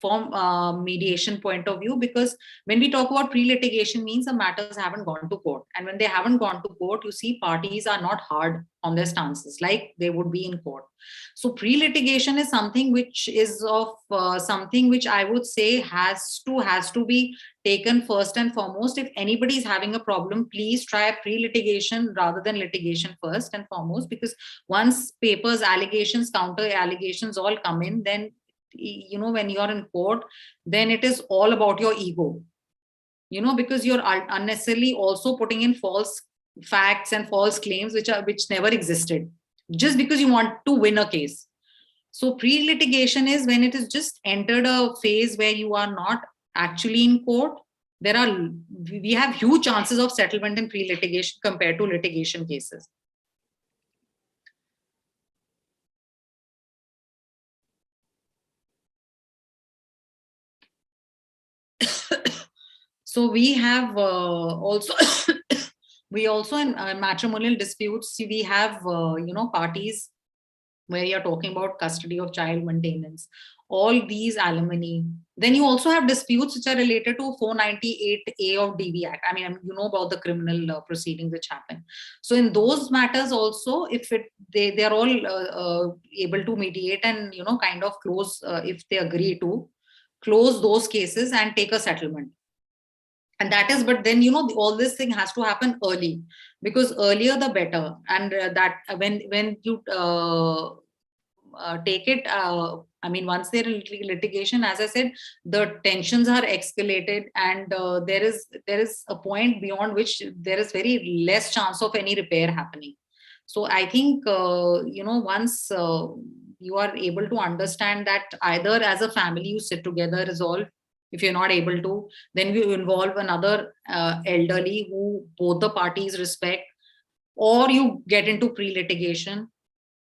from mediation point of view, because when we talk about pre-litigation, means the matters haven't gone to court, and when they haven't gone to court, you see parties are not hard on their stances like they would be in court. So pre-litigation is something which is of something which I would say has to be taken first and foremost. If anybody is having a problem, please try pre-litigation rather than litigation first and foremost, because once papers, allegations, counter allegations all come in, then when you're in court, then it is all about your ego, because you're unnecessarily also putting in false facts and false claims which never existed, just because you want to win a case. So pre-litigation is when it is just entered a phase where you are not actually in court. We have huge chances of settlement in pre-litigation compared to litigation cases. So we have also we also in matrimonial disputes, we have parties where you're talking about custody of child, maintenance, all these alimony. Then you also have disputes which are related to 498A of DV Act. I mean, you know about the criminal proceedings which happen. So in those matters also, if they are all able to mediate and kind of close, if they agree to close those cases and take a settlement. And that is, but then all this thing has to happen early, because earlier the better. And that when you take it, once they're in litigation, as I said, the tensions are escalated, and there is a point beyond which there is very less chance of any repair happening. So I think once you are able to understand that either as a family you sit together, resolve. If you're not able to, then you involve another elderly who both the parties respect, or you get into pre-litigation.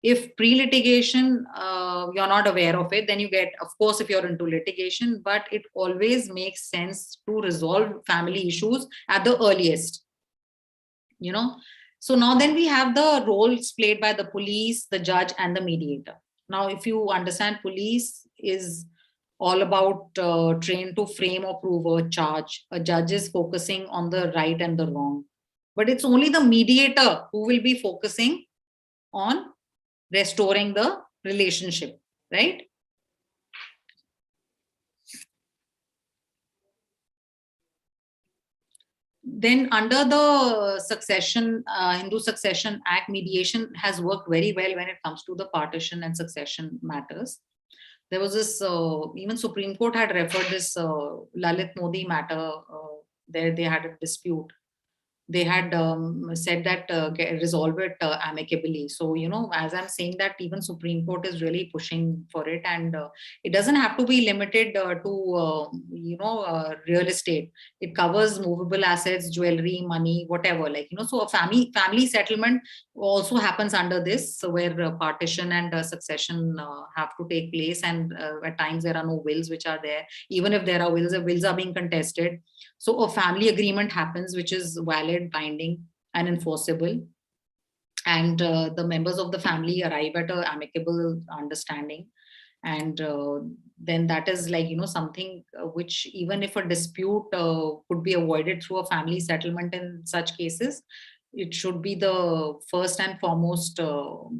If pre-litigation, you're not aware of it, then you get, of course, if you're into litigation, but it always makes sense to resolve family issues at the earliest, So now then we have the roles played by the police, the judge, and the mediator. Now, if you understand, police is all about trained to frame or prove a charge. A judge is focusing on the right and the wrong. But it's only the mediator who will be focusing on restoring the relationship, right? Then under the Hindu Succession Act, mediation has worked very well when it comes to the partition and succession matters. There was this, even Supreme Court had referred this Lalit Modi matter, there they had a dispute. They had said that resolve it amicably. So, as I'm saying that even Supreme Court is really pushing for it, and it doesn't have to be limited to, real estate. It covers movable assets, jewelry, money, whatever, so a family settlement also happens under this, so where partition and succession have to take place. And at times there are no wills which are there. Even if there are wills, the wills are being contested. So a family agreement happens, which is valid, binding, and enforceable. And the members of the family arrive at an amicable understanding. And then that is something which, even if a dispute could be avoided through a family settlement in such cases, it should be the first and foremost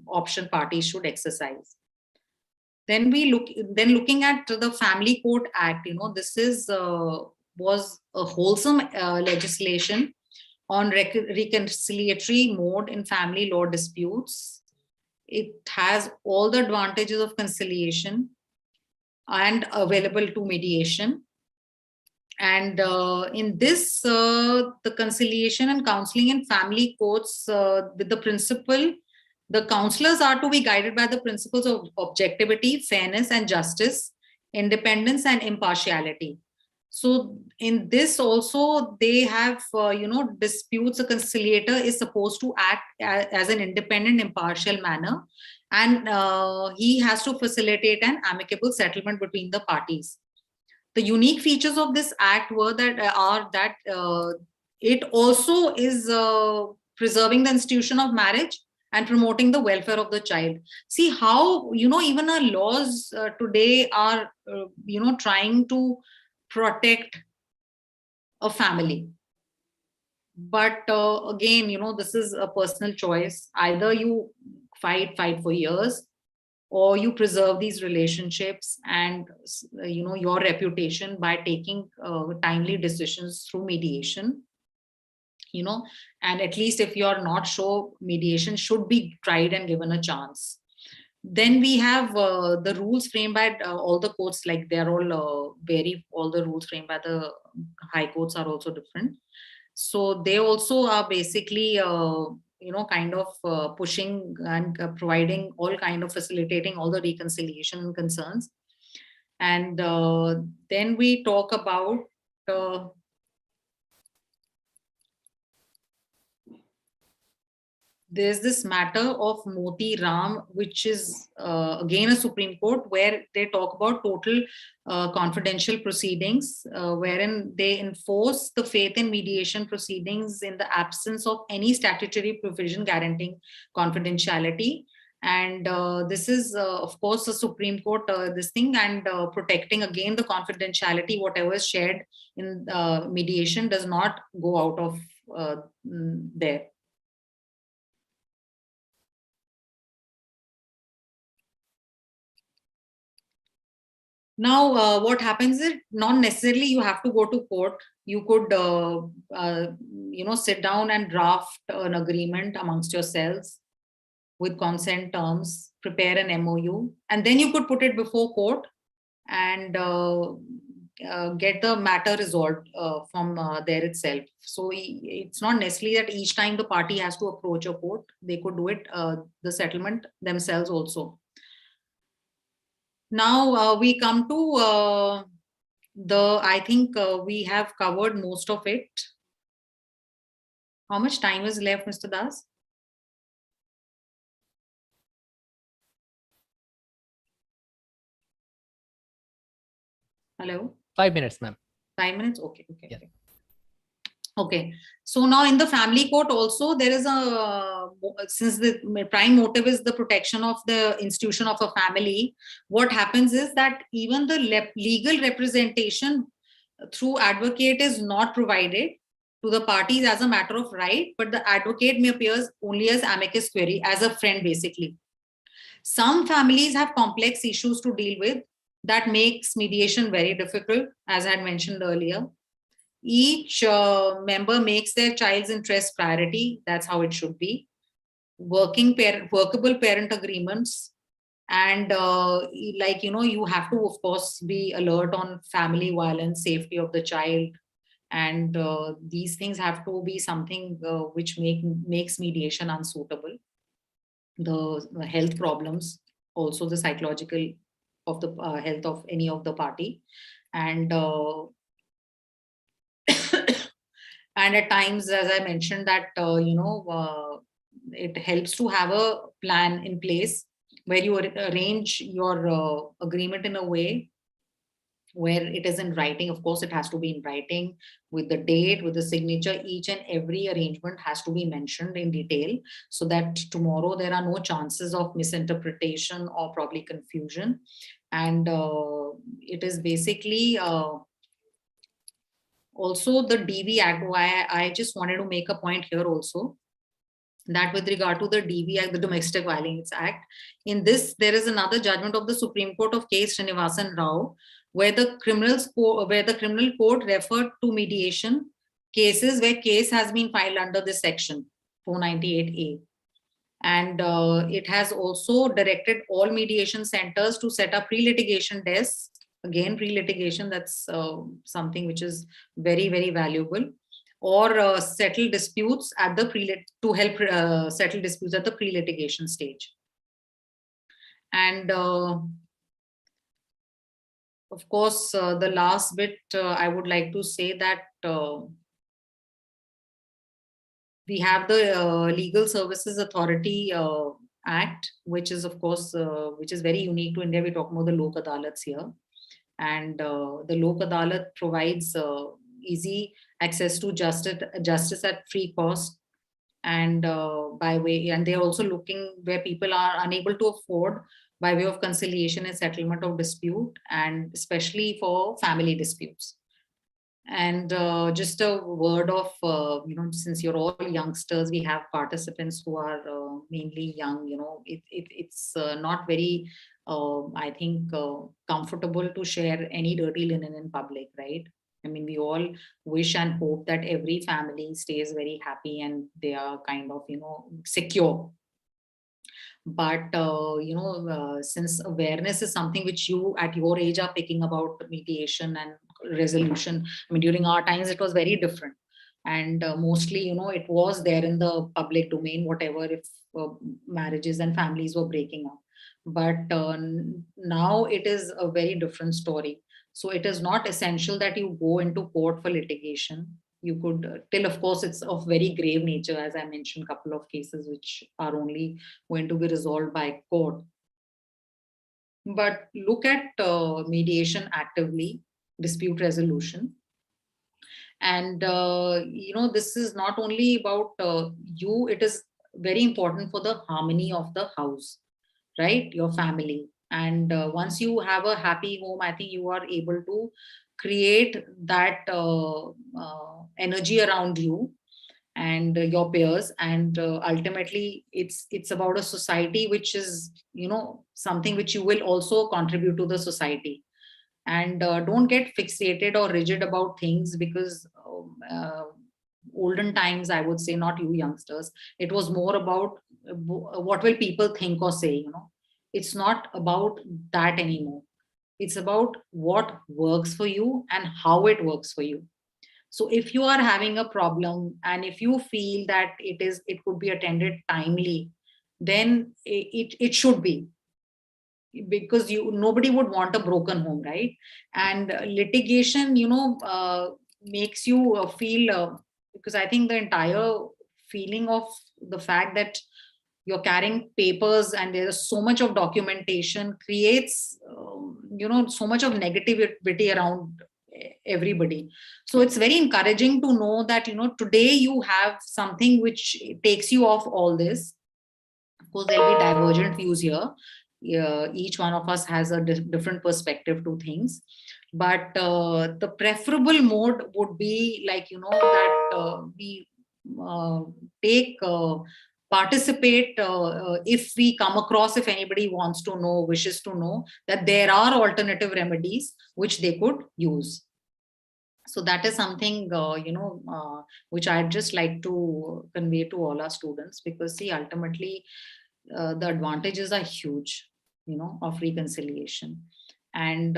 option parties should exercise. Then looking at the Family Court Act, this was a wholesome legislation on reconciliatory mode in family law disputes. It has all the advantages of conciliation and available to mediation. And in this, the conciliation and counseling in family courts with the principle, the counselors are to be guided by the principles of objectivity, fairness, and justice, independence, and impartiality. So in this also, they have, disputes. A conciliator is supposed to act as an independent, impartial manner, and he has to facilitate an amicable settlement between the parties. The unique features of this act are that it also is preserving the institution of marriage and promoting the welfare of the child. See how, even our laws today are, trying to protect a family. But again, this is a personal choice. Either you fight for years, or you preserve these relationships and your reputation by taking timely decisions through mediation. And at least if you're not sure, mediation should be tried and given a chance. Then we have the rules framed by all the courts, like they're all vary. All the rules framed by the high courts are also different. So they also are basically kind of pushing and providing all kind of facilitating all the reconciliation concerns. And then we talk about there's this matter of Moti Ram, which is again a Supreme Court, where they talk about total confidential proceedings, wherein they enforce the faith in mediation proceedings in the absence of any statutory provision guaranteeing confidentiality. And this is, of course, the Supreme Court, this thing, and protecting again the confidentiality. Whatever is shared in mediation does not go out of there. Now, what happens is not necessarily you have to go to court. You could, sit down and draft an agreement amongst yourselves with consent terms, prepare an MOU, and then you could put it before court and get the matter resolved from there itself. So it's not necessarily that each time the party has to approach a court. They could do it, the settlement themselves also. Now we come to I think we have covered most of it. How much time is left, Mr. Das? Hello? 5 minutes, ma'am. 5 minutes? Okay. Yeah. Okay. So now in the family court also, there is since the prime motive is the protection of the institution of a family, what happens is that even the legal representation through advocate is not provided to the parties as a matter of right, but the advocate may appears only as amicus curiae, as a friend basically. Some families have complex issues to deal with that makes mediation very difficult, as I had mentioned earlier. Each member makes their child's interest priority. That's how it should be. Workable parent agreements. And you have to, of course, be alert on family violence, safety of the child. And these things have to be something which makes mediation unsuitable. The health problems, also the psychological of the health of any of the party. And and at times, as I mentioned, that it helps to have a plan in place where you arrange your agreement in a way where it is in writing. Of course, it has to be in writing with the date, with the signature. Each and every arrangement has to be mentioned in detail so that tomorrow there are no chances of misinterpretation or probably confusion. And it is basically also the DV Act. Why I just wanted to make a point here also, that with regard to the DV Act, the Domestic Violence Act, in this there is another judgment of the Supreme Court of case Srinivasan Rao, where the criminal court referred to mediation cases where case has been filed under this section 498A. And it has also directed all mediation centers to set up pre-litigation desks. Again, pre-litigation, that's something which is very, very valuable. Or settle disputes at the settle disputes at the pre-litigation stage. And of course, the last bit I would like to say that we have the Legal Services Authority Act, which is, of course, which is very unique to India. We're talking about the Lok Adalats here. And the Lok Adalat provides easy access to justice at free cost. And and they're also looking where people are unable to afford by way of conciliation and settlement of dispute, and especially for family disputes. And just a word of, since you're all youngsters, we have participants who are mainly young, it's not very, I think, comfortable to share any dirty linen in public, right? I mean, we all wish and hope that every family stays very happy and they are kind of, secure. But, since awareness is something which you at your age are picking about mediation and resolution, I mean, during our times, it was very different. And mostly, it was there in the public domain, whatever, if marriages and families were breaking up. But now it is a very different story. So it is not essential that you go into court for litigation. You could, till of course it's of very grave nature, as I mentioned, a couple of cases which are only going to be resolved by court. But look at mediation actively, dispute resolution. And, this is not only about you, it is very important for the harmony of the house, right? Your family. And once you have a happy home, I think you are able to create that energy around you and your peers. And ultimately, it's about a society which is, something which you will also contribute to the society. And don't get fixated or rigid about things, because olden times, I would say, not you youngsters, it was more about what will people think or say. It's not about that anymore. It's about what works for you and how it works for you. So if you are having a problem and if you feel that it could be attended timely, then it should be, because nobody would want a broken home, right? And litigation, makes you feel, because I think the entire feeling of the fact that you're carrying papers and there's so much of documentation creates so much of negativity around everybody. So it's very encouraging to know that, today you have something which takes you off all this. Of course, there'll be divergent views here. Each one of us has a different perspective to things. But the preferable mode would be like, that we participate if we come across, if anybody wants to know, wishes to know, that there are alternative remedies which they could use. So that is something, which I'd just like to convey to all our students, because see, ultimately, the advantages are huge, of reconciliation. And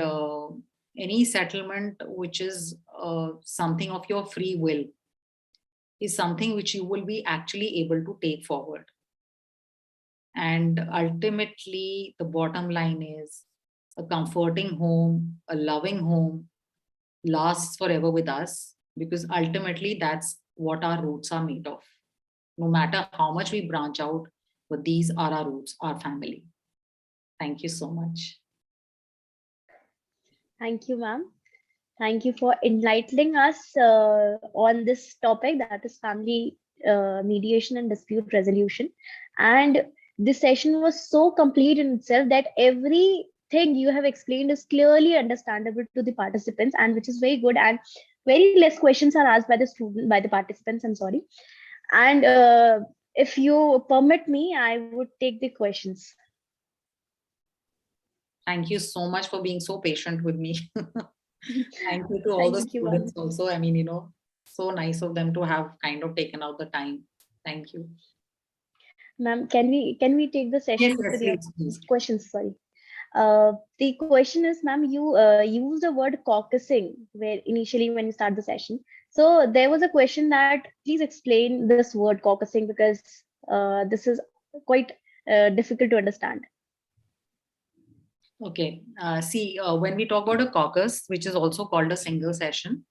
any settlement which is something of your free will is something which you will be actually able to take forward. And ultimately, the bottom line is a comforting home, a loving home lasts forever with us, because ultimately that's what our roots are made of. No matter how much we branch out, but these are our roots, our family. Thank you so much. Thank you, ma'am. Thank you for enlightening us on this topic, that is family mediation and dispute resolution. And this session was so complete in itself that everything you have explained is clearly understandable to the participants, and which is very good. And very less questions are asked by the participants. I'm sorry. And if you permit me, I would take the questions. Thank you so much for being so patient with me. Thank you to all the students also. I mean, so nice of them to have kind of taken out the time. Thank you. Ma'am, can we take the session? Yes, please. Questions, sorry. The question is, ma'am, you used the word caucusing where initially when you start the session. So there was a question that please explain this word caucusing, because this is quite difficult to understand. Okay. See, when we talk about a caucus, which is also called a single session,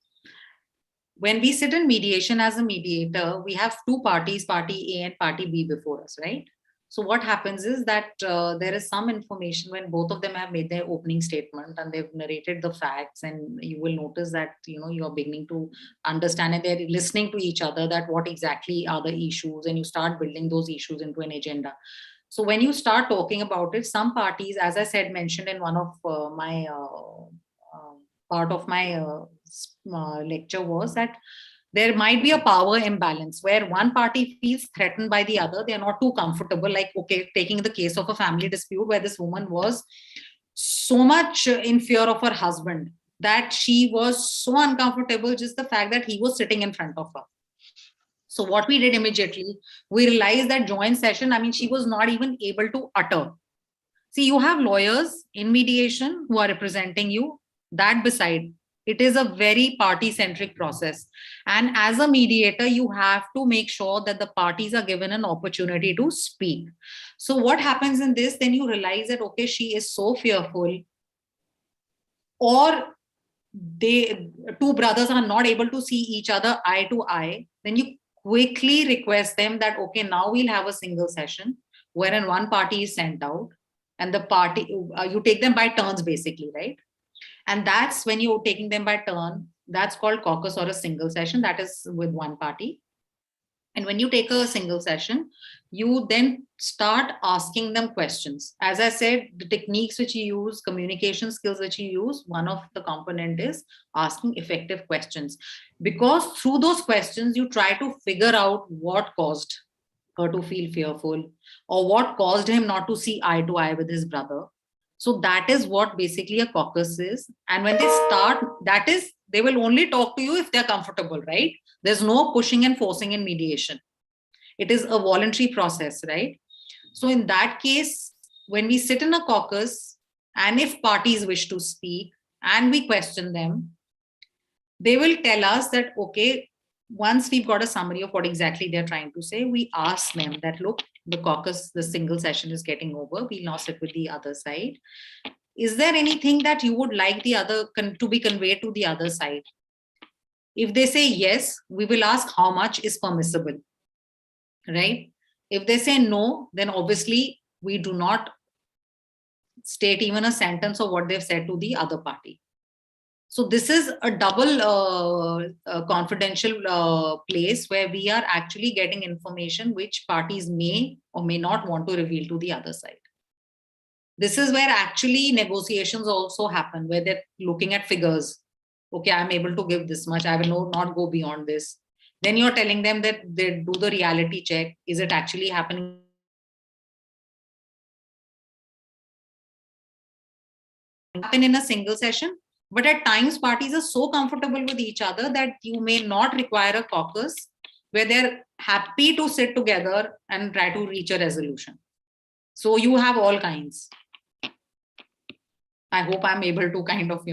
when we sit in mediation as a mediator, we have two parties, party A and party B before us, right? So what happens is that there is some information when both of them have made their opening statement and they've narrated the facts, and you will notice that, you are beginning to understand and they're listening to each other, that what exactly are the issues, and you start building those issues into an agenda. So when you start talking about it, some parties, as I said, mentioned in one of my part of my lecture, was that there might be a power imbalance where one party feels threatened by the other. They're not too comfortable. Like, okay, taking the case of a family dispute where this woman was so much in fear of her husband that she was so uncomfortable, just the fact that he was sitting in front of her. So what we did immediately, we realized that joint session, I mean, she was not even able to utter. See, you have lawyers in mediation who are representing you. That beside, it is a very party-centric process. And as a mediator, you have to make sure that the parties are given an opportunity to speak. So what happens in this, then you realize that, okay, she is so fearful, or two brothers are not able to see each other eye to eye, then you quickly request them that, okay, now we'll have a single session wherein one party is sent out and the party, you take them by turns basically, right? And that's when you're taking them by turn, that's called caucus or a single session, that is with one party. And when you take a single session, you then start asking them questions. As I said, the techniques which you use, communication skills which you use, one of the component is asking effective questions. Because through those questions, you try to figure out what caused her to feel fearful, or what caused him not to see eye to eye with his brother. So that is what basically a caucus is. And when they start, that is, they will only talk to you if they're comfortable, right? There's no pushing and forcing in mediation. It is a voluntary process, right? So in that case, when we sit in a caucus, and if parties wish to speak and we question them, they will tell us that, okay, once we've got a summary of what exactly they're trying to say, we ask them that, look, the caucus, the single session is getting over. We'll now sit with the other side. Is there anything that you would like the other to be conveyed to the other side? If they say yes, we will ask how much is permissible, right? If they say no, then obviously we do not state even a sentence of what they've said to the other party. So this is a double confidential place where we are actually getting information which parties may or may not want to reveal to the other side. This is where actually negotiations also happen, where they're looking at figures. Okay, I'm able to give this much. I will not go beyond this. Then you're telling them that they do the reality check. Is it actually happening in a single session? But at times, parties are so comfortable with each other that you may not require a caucus, where they're happy to sit together and try to reach a resolution. So you have all kinds. I hope I'm able to kind of,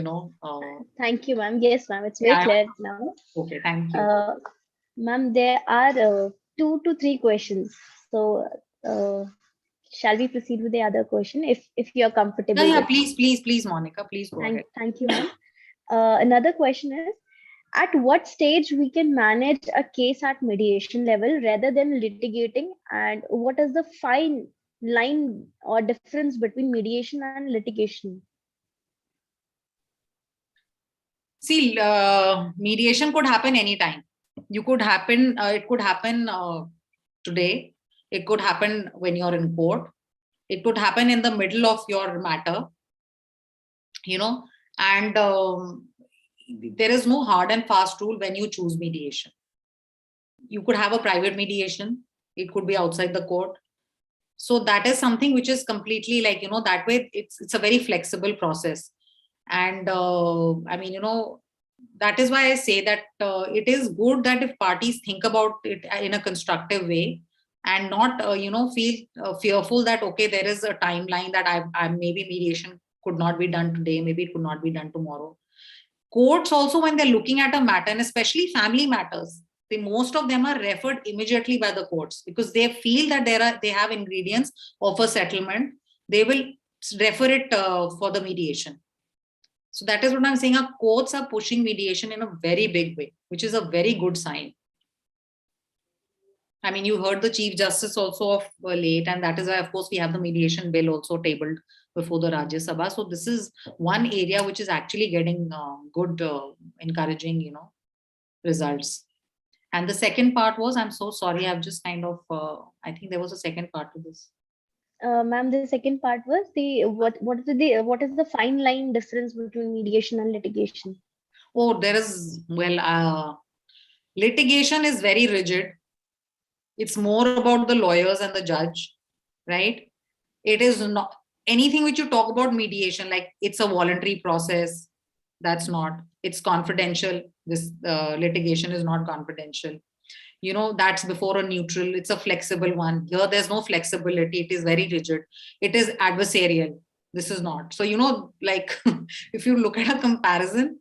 Thank you, ma'am. Yes, ma'am. It's very clear now. Okay, thank you. Ma'am, there are 2 to 3 questions. So, shall we proceed with the other question if you are comfortable? Yeah, please, Monica, please go ahead. Thank you, ma'am. Another question is, at what stage we can manage a case at mediation level rather than litigating, and what is the fine line or difference between mediation and litigation? See, mediation could happen anytime. It could happen today. It could happen when you're in court. It could happen in the middle of your matter, and there is no hard and fast rule when you choose mediation. You could have a private mediation. It could be outside the court. So that is something which is completely that way. It's a very flexible process. And that is why I say that it is good that if parties think about it in a constructive way and not, feel fearful that, okay, there is a timeline that I maybe mediation could not be done today, maybe it could not be done tomorrow. Courts also, when they're looking at a matter, and especially family matters, most of them are referred immediately by the courts because they feel that they have ingredients of a settlement. They will refer it for the mediation. So that is what I'm saying. Our courts are pushing mediation in a very big way, which is a very good sign. I mean, you heard the Chief Justice also of late, and that is why, of course, we have the mediation bill also tabled before the Rajya Sabha. So this is one area which is actually getting good, encouraging, results. And the second part was, I'm so sorry, I've just kind of, I think there was a second part to this. Ma'am, the second part was what is the fine line difference between mediation and litigation? Oh, there is, litigation is very rigid. It's more about the lawyers and the judge, right? It is not anything which you talk about mediation, like it's a voluntary process. That's not, it's confidential. This litigation is not confidential. That's before a neutral. It's a flexible one. Here, there's no flexibility. It is very rigid. It is adversarial. This is not. So, if you look at a comparison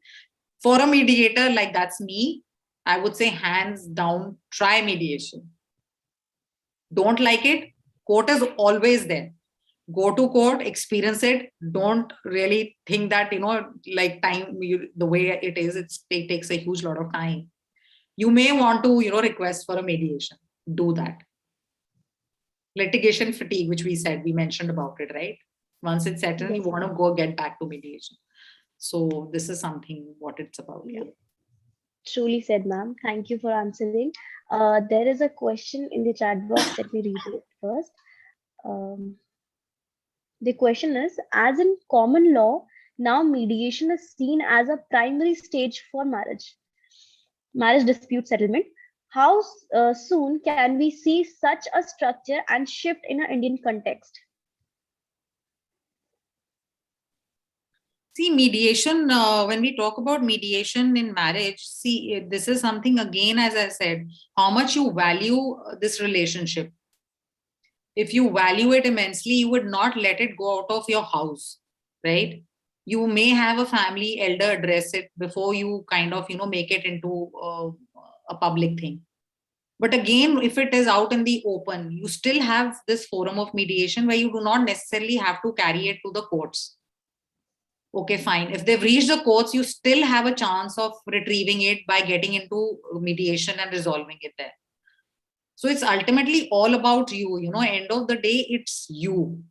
for a mediator, like that's me, I would say hands down, try mediation. Don't like it, court is always there. Go to court, experience it. Don't really think that, time, the way it is, it takes a huge lot of time. You may want to, request for a mediation. Do that. Litigation fatigue, which we mentioned about it, right? Once it's settled, you want to get back to mediation. So this is something what it's about. Yeah. Truly said, ma'am. Thank you for answering. There is a question in the chat box. Let me read it first. The question is, as in common law, now mediation is seen as a primary stage for marriage dispute settlement. How soon can we see such a structure and shift in an Indian context? See, mediation, when we talk about mediation in marriage, see, this is something, again, as I said, how much you value this relationship. If you value it immensely, you would not let it go out of your house, right? You may have a family elder address it before you kind of, make it into a public thing. But again, if it is out in the open, you still have this forum of mediation where you do not necessarily have to carry it to the courts. Okay, fine. If they've reached the courts, you still have a chance of retrieving it by getting into mediation and resolving it there. So it's ultimately all about you, end of the day, it's you.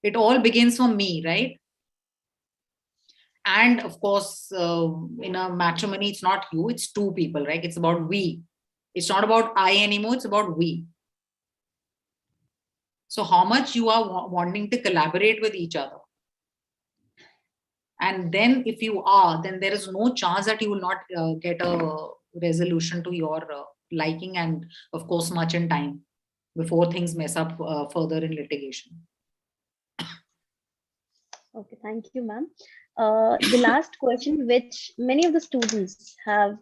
It all begins from me, right? And of course, in a matrimony, it's not you, it's two people, right? It's about we. It's not about I anymore, it's about we. So how much you are wanting to collaborate with each other. And then if you are, then there is no chance that you will not get a resolution to your liking, and of course much in time before things mess up further in litigation. Okay, thank you, ma'am. The last question, which many of the students have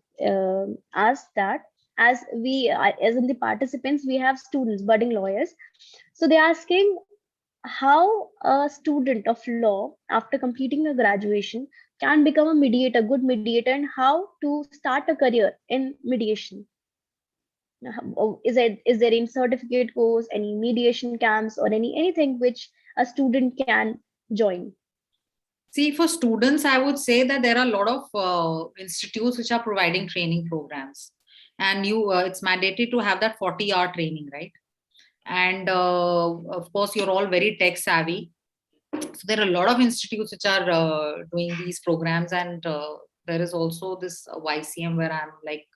asked, that as as in the participants, we have students, budding lawyers. So they're asking how a student of law, after completing a graduation, can become a mediator, good mediator, and how to start a career in mediation. Is there any certificate course, any mediation camps, or anything which a student can join? See, for students, I would say that there are a lot of institutes which are providing training programs, and it's mandated to have that 40-hour training, right? And of course, you're all very tech savvy. So there are a lot of institutes which are doing these programs, and there is also this YCM where I'm like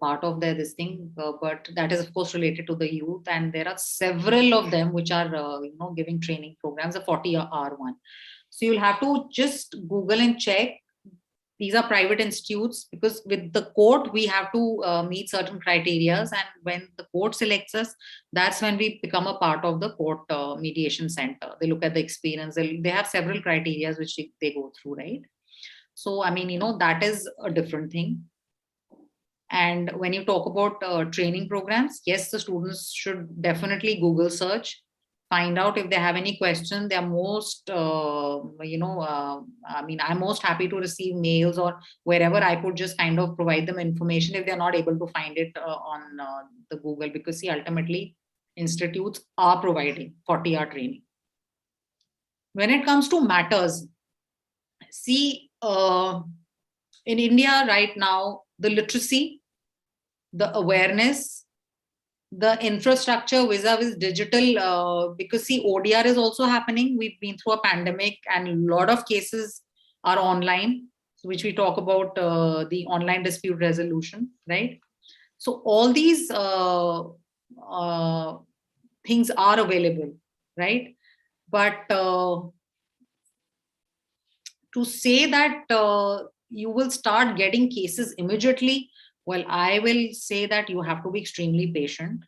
part of this thing, but that is of course related to the youth, and there are several of them which are giving training programs, a 40-hour one. So you'll have to just Google and check. These are private institutes, because with the court we have to meet certain criteria, and when the court selects us, that's when we become a part of the court mediation center. They look at the experience. They have several criteria which they go through, right? So I mean, that is a different thing. And when you talk about training programs, yes, the students should definitely Google search, find out if they have any question. They're most I mean, I'm most happy to receive mails or wherever I could just kind of provide them information if they're not able to find it on the Google, because see, ultimately institutes are providing 40-hour training. When it comes to matters, see, in India right now, the literacy, the awareness, the infrastructure vis-a-vis digital, because see, ODR is also happening. We've been through a pandemic and a lot of cases are online, which we talk about the online dispute resolution, right? So all these things are available, right? But to say that you will start getting cases immediately, well, I will say that you have to be extremely patient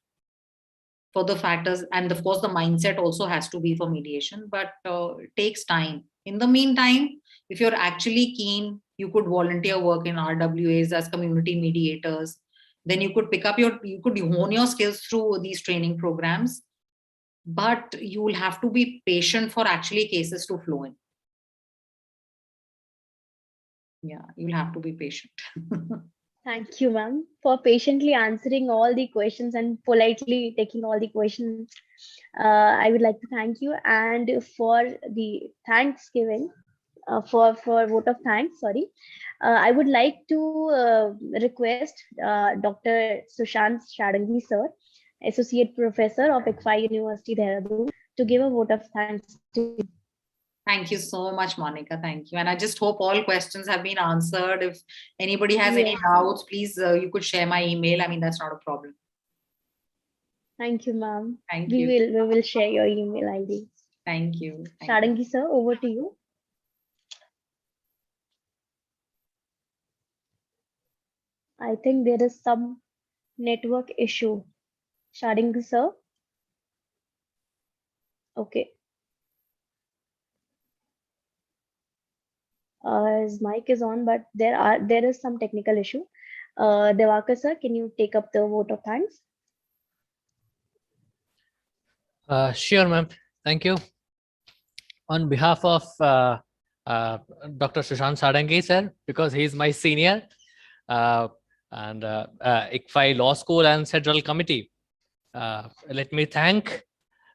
for the factors. And of course, the mindset also has to be for mediation, but it takes time. In the meantime, if you're actually keen, you could volunteer work in RWAs as community mediators. Then you could you could hone your skills through these training programs. But you will have to be patient for actually cases to flow in. Yeah, you'll have to be patient. Thank you, ma'am, for patiently answering all the questions and politely taking all the questions. I would like to thank you, and for the Thanksgiving, for vote of thanks. Sorry, I would like to request Dr. Sushant Shadangi, sir, Associate Professor of ICFI University, Dehradun, to give a vote of thanks to you. Thank you so much, Monica. Thank you. And I just hope all questions have been answered. If anybody has any doubts, please, you could share my email. I mean, that's not a problem. Thank you, ma'am. Thank We you. will share your email ID. Thank you. Shadangi, sir, over to you. I think there is some network issue. Shadangi, sir. Okay. His mic is on, but there is some technical issue. Devakar, sir, can you take up the vote of thanks? Sure, ma'am. Thank you. On behalf of Dr. Sushant Sadangi, sir, because he is my senior, and ICFI Law School and Central Committee, let me thank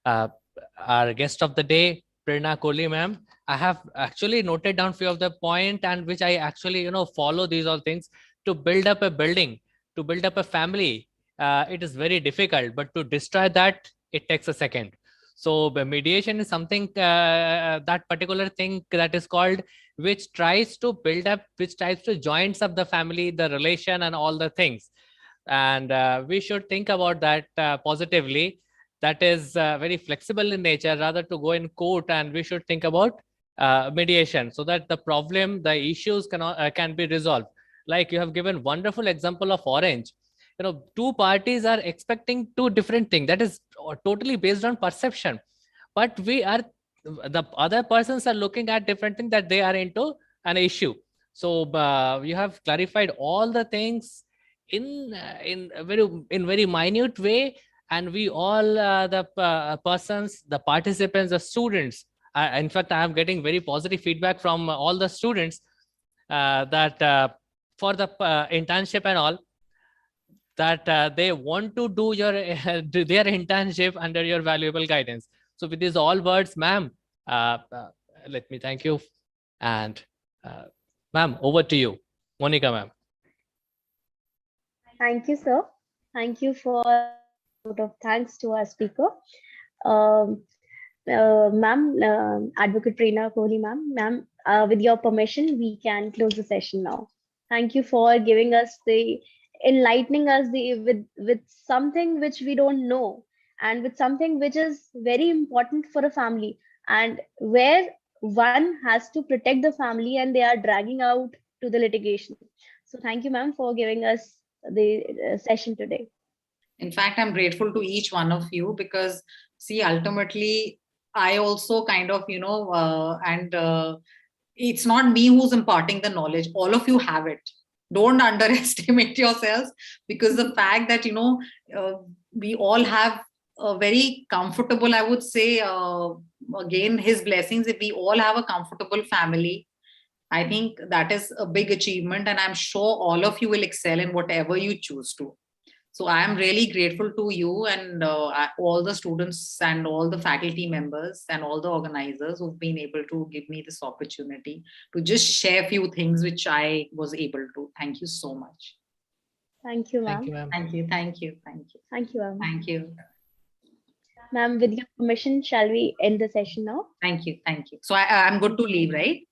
our guest of the day, Prerna Kohli, ma'am. I have actually noted down few of the point, and which I actually follow these all things. To build up a building, to build up a family, it is very difficult, but to destroy that, it takes a second. So mediation is something, that particular thing that is called, which tries to build up, which tries to joins up the family, the relation, and all the things. And we should think about that positively. That is very flexible in nature, rather to go in court, and we should think about mediation, so that the problem, the issues can be resolved. Like you have given wonderful example of orange. Two parties are expecting two different things, that is totally based on perception, but the other persons are looking at different things, that they are into an issue. So you have clarified all the things in very minute way, and we all, the persons, the participants, the students, in fact, I am getting very positive feedback from all the students, that for the internship and all, that they want to do do their internship under your valuable guidance. So with these all words, ma'am, let me thank you. And ma'am, over to you, Monica ma'am. Thank you, sir. Thank you for vote of thanks to our speaker. Ma'am, Advocate Reena Kohli ma'am, with your permission, we can close the session now. Thank you for giving us enlightening us with something which we don't know, and with something which is very important for a family, and where one has to protect the family and they are dragging out to the litigation. So thank you, ma'am, for giving us the session today. In fact, I'm grateful to each one of you, because see, ultimately, I also kind of, it's not me who's imparting the knowledge. All of you have it. Don't underestimate yourselves, because the fact that, we all have a very comfortable, I would say, again, his blessings, if we all have a comfortable family, I think that is a big achievement. And I'm sure all of you will excel in whatever you choose to. So I am really grateful to you and all the students and all the faculty members and all the organizers who've been able to give me this opportunity to just share a few things which I was able to. Thank you so much. Thank you, ma'am. Thank you, ma'am. Thank you. Thank you. Thank you. Thank you, ma'am. Thank you. Ma'am, with your permission, shall we end the session now? Thank you. Thank you. So I'm good to leave, right?